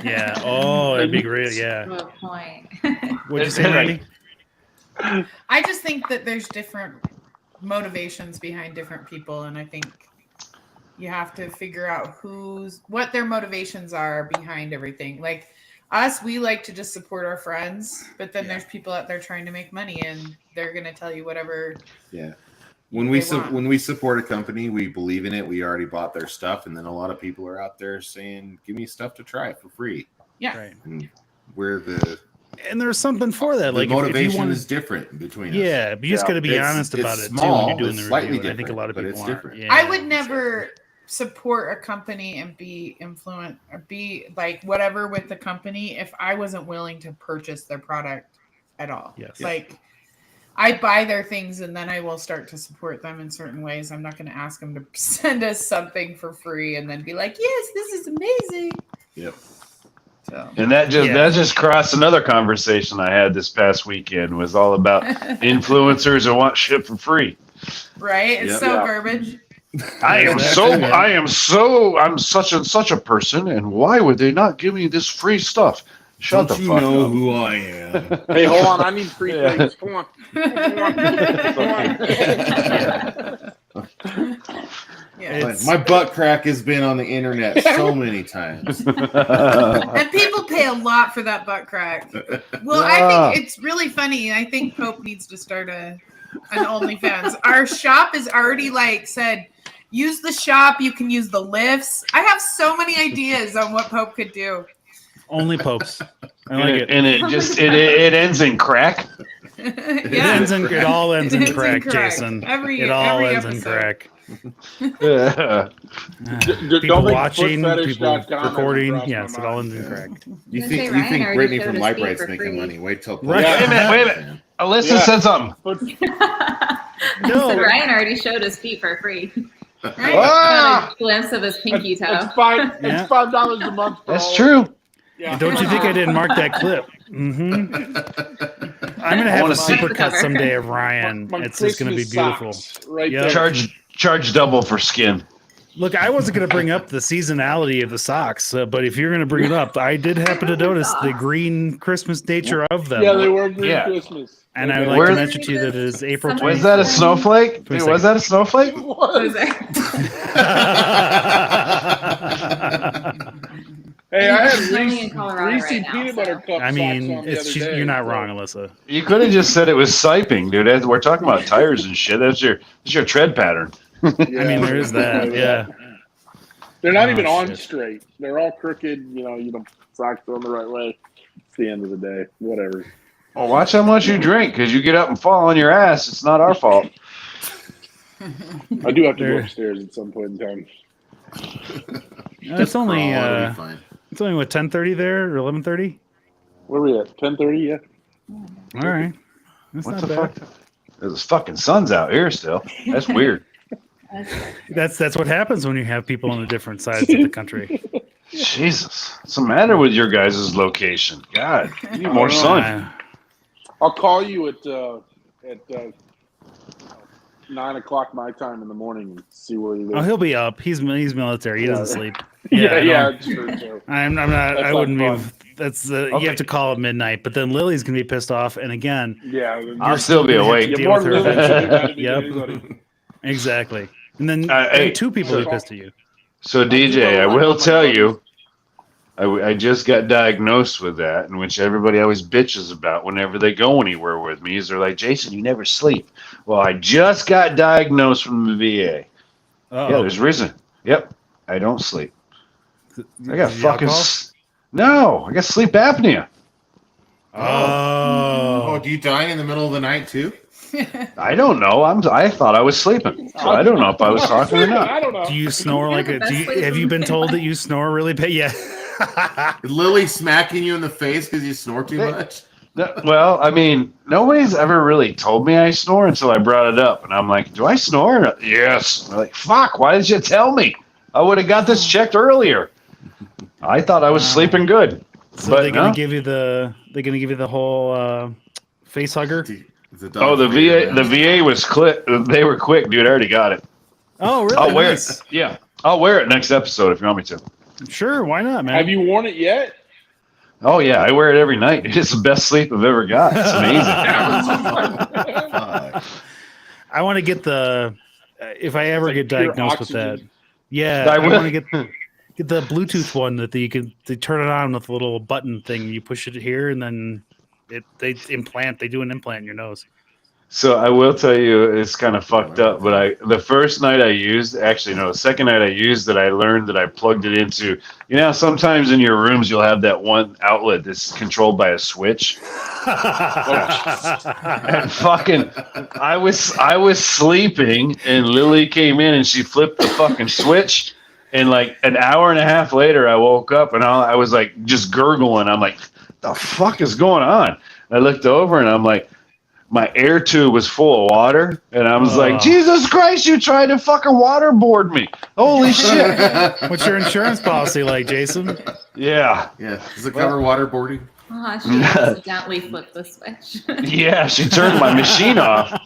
Yeah. Oh, that'd be great. Yeah. Good point. What'd you say, Randy? I just think that there's different motivations behind different people, and I think you have to figure out what their motivations are behind everything. Like us, we like to just support our friends, but then there's people out there trying to make money, and they're gonna tell you whatever. Yeah. When we support a company, we believe in it. We already bought their stuff, and then a lot of people are out there saying, "Give me stuff to try for free." Yeah. Right. And there's something for that. The Like motivation if you want is different between us. Yeah, but you just got to be honest about it too when you're doing the review. And I think a lot of people aren't. different. Yeah. I would never support a company and be influent or be like whatever with the company if I wasn't willing to purchase their product at all. Yes. Like I buy their things and then I will start to support them in certain ways. I'm not going to ask them to send us something for free and then be like, yes, this is amazing. Yep. So. And that just crossed another conversation I had this past weekend was all about influencers who want shit for free. Right? It's garbage. I'm such a person, and why would they not give me this free stuff? Shut Don't the you fuck know up. who I am? Hey, hold on. I need free things. Come on. My butt crack has been on the internet so many times. And people pay a lot for that butt crack. Well, I think it's really funny. I think Pope needs to start an OnlyFans. Our shop is already said, use the shop. You can use the lifts. I have so many ideas on what Pope could do. Only popes. I like it. And it ends in crack. It all ends in crack, Jason. Every ends in episode. crack. Don't People make watching, people footfetish.com recording. ever cross Yes, my it all mind. ends in crack. You gonna think say Ryan already Brittany showed from his Light feet Bright's for making free. money? Wait till Right. Wait a minute. Alyssa said something. No. So Ryan already showed his feet for free. Right? Got a glimpse of his pinky toe. It's $5 a month. For That's all- true. Yeah. And don't you think I didn't mark that clip? I'm gonna have a supercut someday of Ryan. My It's just gonna be Christmas beautiful. socks right Yep. there. Charge double for skin. Look, I wasn't going to bring up the seasonality of the socks, but if you're going to bring it up, I did happen to notice the green Christmas nature of them. Yeah, they were green Christmas. And I would like to mention to you that it is April 24th. Was that a snowflake? Wait, was that a snowflake? Hey, Hey, I had It's only in Reese Colorado right now, peanut butter cup I socks mean, on the it's other day. you're not so- wrong, Alyssa. You could have just said it was siping, dude. We're talking about tires and shit. That's your tread pattern. I mean, there is that. Yeah. They're not Oh, even on shit. straight. They're all crooked. You don't socks on the right way. It's the end of the day. Whatever. Well, watch how much you drink, because you get up and fall on your ass. It's not our fault. I do have to go There- upstairs at some point in time. It's only Crawl, it'll be fine. it's only what 10:30 there or 11:30. Where are we at? 10:30. Yeah. All right, that's What not the bad. fuck? There's fucking sun's out here still. That's weird. That's what happens when you have people on the different sides of the country. Jesus. What's the matter with your guys' location? God, you need more sun. I'll call you at 9:00 my time in the morning and see where you Oh, live. he'll be up. He's military. He doesn't sleep. Yeah, I it's true too. I'm not. That's I not wouldn't fun. be. That's you have to call at midnight. But then Lily's gonna be pissed off, and again, Yeah, I'll still be gonna have to awake. deal with her Lily should be eventually. mad at me than Yep, anybody. exactly. And then Hey, two people so- will be pissed at you. So, DJ, I will tell you, I just got diagnosed with that, in which everybody always bitches about whenever they go anywhere with me. Is they're like, Jason, you never sleep. Well, I just got diagnosed from the VA. Uh-oh. Yeah, there's reason. Yep, I don't sleep. I got Is it fucking alcohol? no. I got sleep apnea. Oh, do you die in the middle of the night too? I don't know. I thought I was sleeping, so I don't know if I was talking or not. I don't know. Do you snore like a? Have you been told that you snore really bad? Yeah. Is Lily smacking you in the face because you snore too much? No, well, I mean, nobody's ever really told me I snore until I brought it up, and I'm like, "Do I snore?" Yes. I'm like, fuck! Why did you tell me? I would have got this checked earlier. I thought I was sleeping good, So but they're gonna no. give you the whole face hugger. Oh, the VA was quick. They were quick, dude. I already got it. Oh, really? I'll wear Nice. it. Yeah, I'll wear it next episode if you want me to. Sure, why not, man? Have you worn it yet? Oh yeah, I wear it every night. It's the best sleep I've ever got. It's amazing. I want to get the if I ever get pure diagnosed with that. oxygen. Yeah, I want to get the Bluetooth one that you can turn it on with a little button thing. You push it here, and then they do an implant in your nose. So I will tell you, it's kind of fucked up. But the first night I used, actually no, the second night I used it, I learned that I plugged it into. You know, sometimes in your rooms you'll have that one outlet that's controlled by a switch. And fucking, I was sleeping, and Lily came in and she flipped the fucking switch. And like an hour and a half later, I woke up and I was like just gurgling. I'm like, the fuck is going on? I looked over and I'm like, my air tube was full of water, and I was like, Jesus Christ, you tried to fucking waterboard me. Holy shit. What's your insurance policy like, Jason? Yeah. Yeah. Does it cover waterboarding? She accidentally flipped the switch. Yeah, she turned my machine off.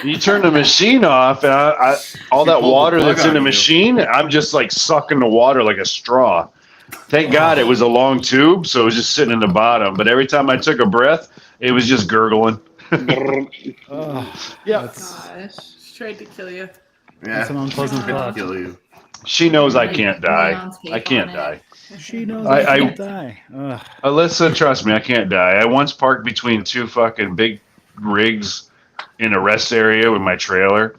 You turn the machine off, and all She that pulled the water plug that's in on the you. machine, I'm just like sucking the water like a straw. Thank God it was a long tube, so it was just sitting in the bottom. But every time I took a breath, it was just gurgling. Yeah. Gosh, she tried to kill you. Yeah. That's an unpleasant Tried to thought. kill you. She knows I Like, can't lay die. on tape I can't on it. die. She knows I can't die. Ugh. Alyssa, trust me, I can't die. I once parked between two fucking big rigs in a rest area with my trailer,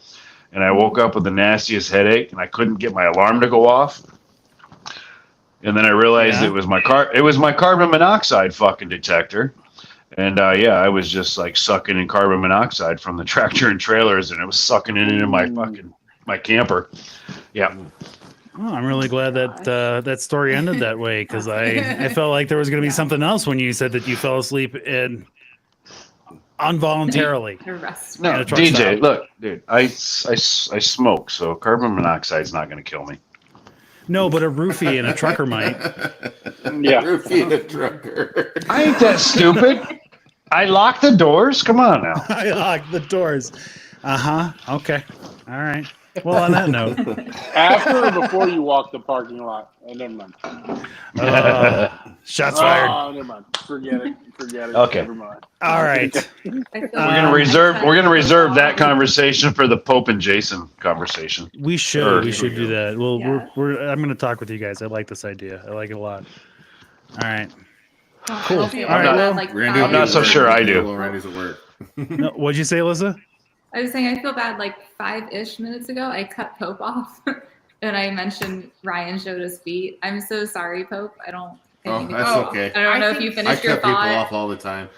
and I woke up with the nastiest headache, and I couldn't get my alarm to go off. And then I realized it was my carbon monoxide fucking detector. And yeah, I was just like sucking in carbon monoxide from the tractor and trailers, and it was sucking it into my camper. Yeah. Oh, I'm really glad that that story ended that way, because I felt like there was going to be something else when you said that you fell asleep and involuntarily. No, at a truck DJ, stop. look, dude, I smoke, so carbon monoxide's not going to kill me. No, but a roofie and a trucker might. Yeah. Roofie and a trucker. I ain't that stupid. I locked the doors. Come on now. I locked the doors. Okay. All right. Well, on that note, After or before you walk the parking lot? Oh, never mind. shots fired. Oh, never mind. Forget it. Okay. Never mind. All right. We're gonna reserve that conversation for the Pope and Jason conversation. We should do that. Well, I'm going to talk with you guys. I like this idea. I like it a lot. All right. Cool. All right. Well, like Randy, I'm not so sure I do. Well, Randy's at work. no, what'd you say, Alyssa? I was saying I feel bad. Like 5-ish minutes ago, I cut Pope off, and I mentioned Ryan showed his feet. I'm so sorry, Pope. I don't. Oh, mean to- that's okay. I don't know if you I finished your cut people thought. off all the time.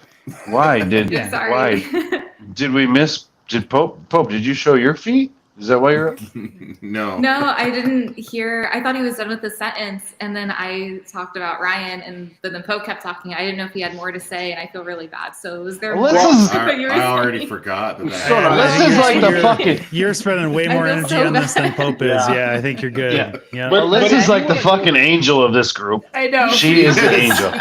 Why did I'm sorry. why did we miss? Did Pope? Did you show your feet? Is that why you're? No. No, I didn't hear. I thought he was done with the sentence, and then I talked about Ryan, and then Pope kept talking. I didn't know if he had more to say, and I feel really bad. So was there more I, you were I already saying? forgot that. This is like the fucking. You're spending way I more feel energy so on this than bad. Pope is. Yeah, I think you're good. Yeah. Yeah. Alyssa's like the fucking angel of this group. I know. She is the angel.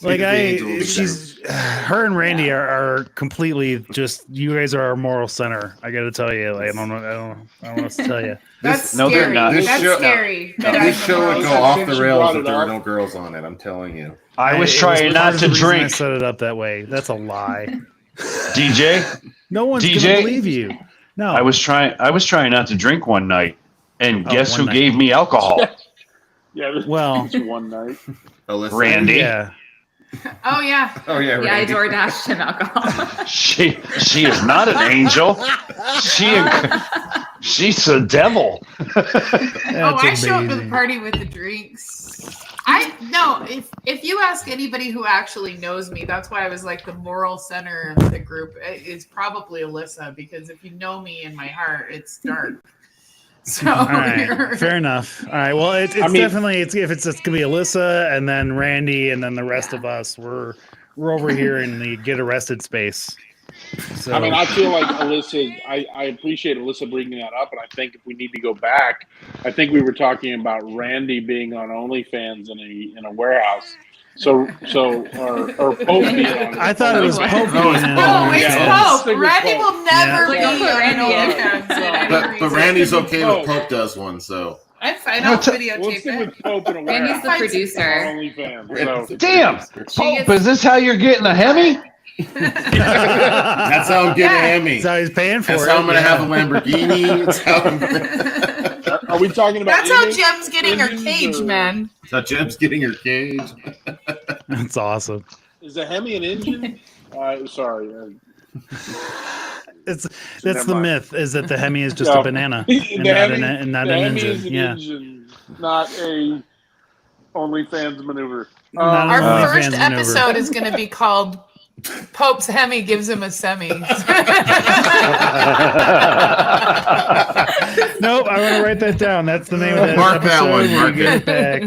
Like the angel of the she's her and Randy are completely just. You guys are our moral center. I got to tell you. Like, I don't know what else to tell you. That's No, they're scary. not. That's show- scary. No, that this I'm show would the go moral off center. the She rails brought if it there were up. no girls on it. I'm telling you. I was It trying part not of to the reason I drink. set it up that way. That's a lie. DJ, No one's DJ? gonna believe you. No, I was trying not to drink one night, and Oh, guess one who night. gave me alcohol? Yeah, this Well- is one night. Alyssa? Randy. Yeah. Oh yeah. Oh yeah, Yeah, I Randy. DoorDashed him alcohol. She is not an angel. She's a devil. Oh, I show up to the amazing. party with the drinks. If you ask anybody who actually knows me, that's why I was like the moral center of the group is probably Alyssa, because if you know me in my heart, it's dark. So All right, fair enough. All right, well, it's definitely it's gonna be Alyssa and then Randy and then the rest of us. We're over here in the get arrested space. So I mean, I feel like Alyssa. I appreciate Alyssa bringing that up, and I think if we need to go back, I think we were talking about Randy being on OnlyFans in a warehouse. So or Pope being on. I thought it was Pope. No, it's being Pope. on it's OnlyFans. Pope. Randy will never Yeah. be Like, don't put on Randy in. OnlyFans for any But reason. Randy's okay with Pope does one, so. I'm fine. I'll We'll videotape stick it. with Pope in a Randy's warehouse. the producer. OnlyFans. So. Damn, Pope, is this how you're getting a Hemi? That's how I'm getting a Hemi. That's how he's paying for That's it. how I'm gonna yeah. have a Lamborghini. That's how I'm Are we talking about? That's how image? Jem's getting her Engines cage, or- man. That's how Jim's getting her cage. That's awesome. Is a Hemi an engine? Sorry. That's Never the mind. myth is that the Hemi is just No. a banana The and not Hemi- an the Hemi engine. is an Yeah. engine, not a OnlyFans maneuver. Not Our an first OnlyFans maneuver. episode is going to be called Pope's Hemi Gives Him a Semi. Nope, I want to write that down. That's the name of that Mark that episode. one, We'll mark get it. it back.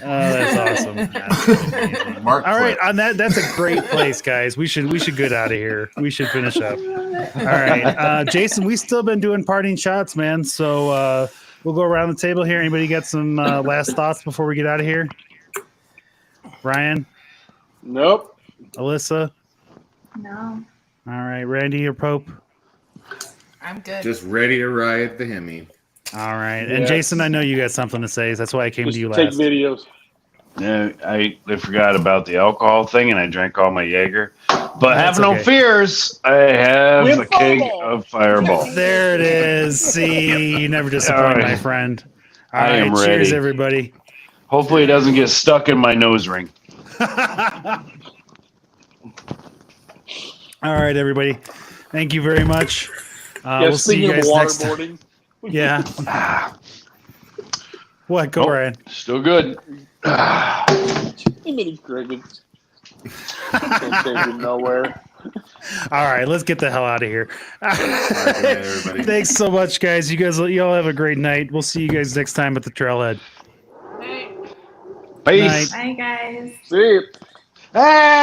Oh, that's awesome. That's amazing. Mark All right, Clip. on that's a great place, guys. We should get out of here. We should finish up. All right, Jason, we still been doing parting shots, man. So we'll go around the table here. Anybody got some last thoughts before we get out of here? Ryan, Nope. Alyssa. No. All right, Randy or Pope. I'm good. Just ready to ride the Hemi. All right, and Yeah. Jason, I know you got something to say. That's why I came Just to you take last. videos. Yeah, I forgot about the alcohol thing, and I drank all my Jaeger. But That's have no okay. fears, I have We have a keg Fireball. of Fireball. There it is. See, you never disappoint, All right. my friend. All I right, am cheers, ready. everybody. Hopefully, it doesn't get stuck in my nose ring. All right, everybody. Thank you very much. Yeah, We'll see you speaking of guys next time. waterboarding, Yeah. What? Go, Oh, Ryan. Still good. too many crickets. Can't take it nowhere. All right, let's get the hell out of here. All right, good night, everybody. Thanks so much, guys. You all have a great night. We'll see you guys next time at the Trailhead. Peace. Bye, guys. See you. Ah!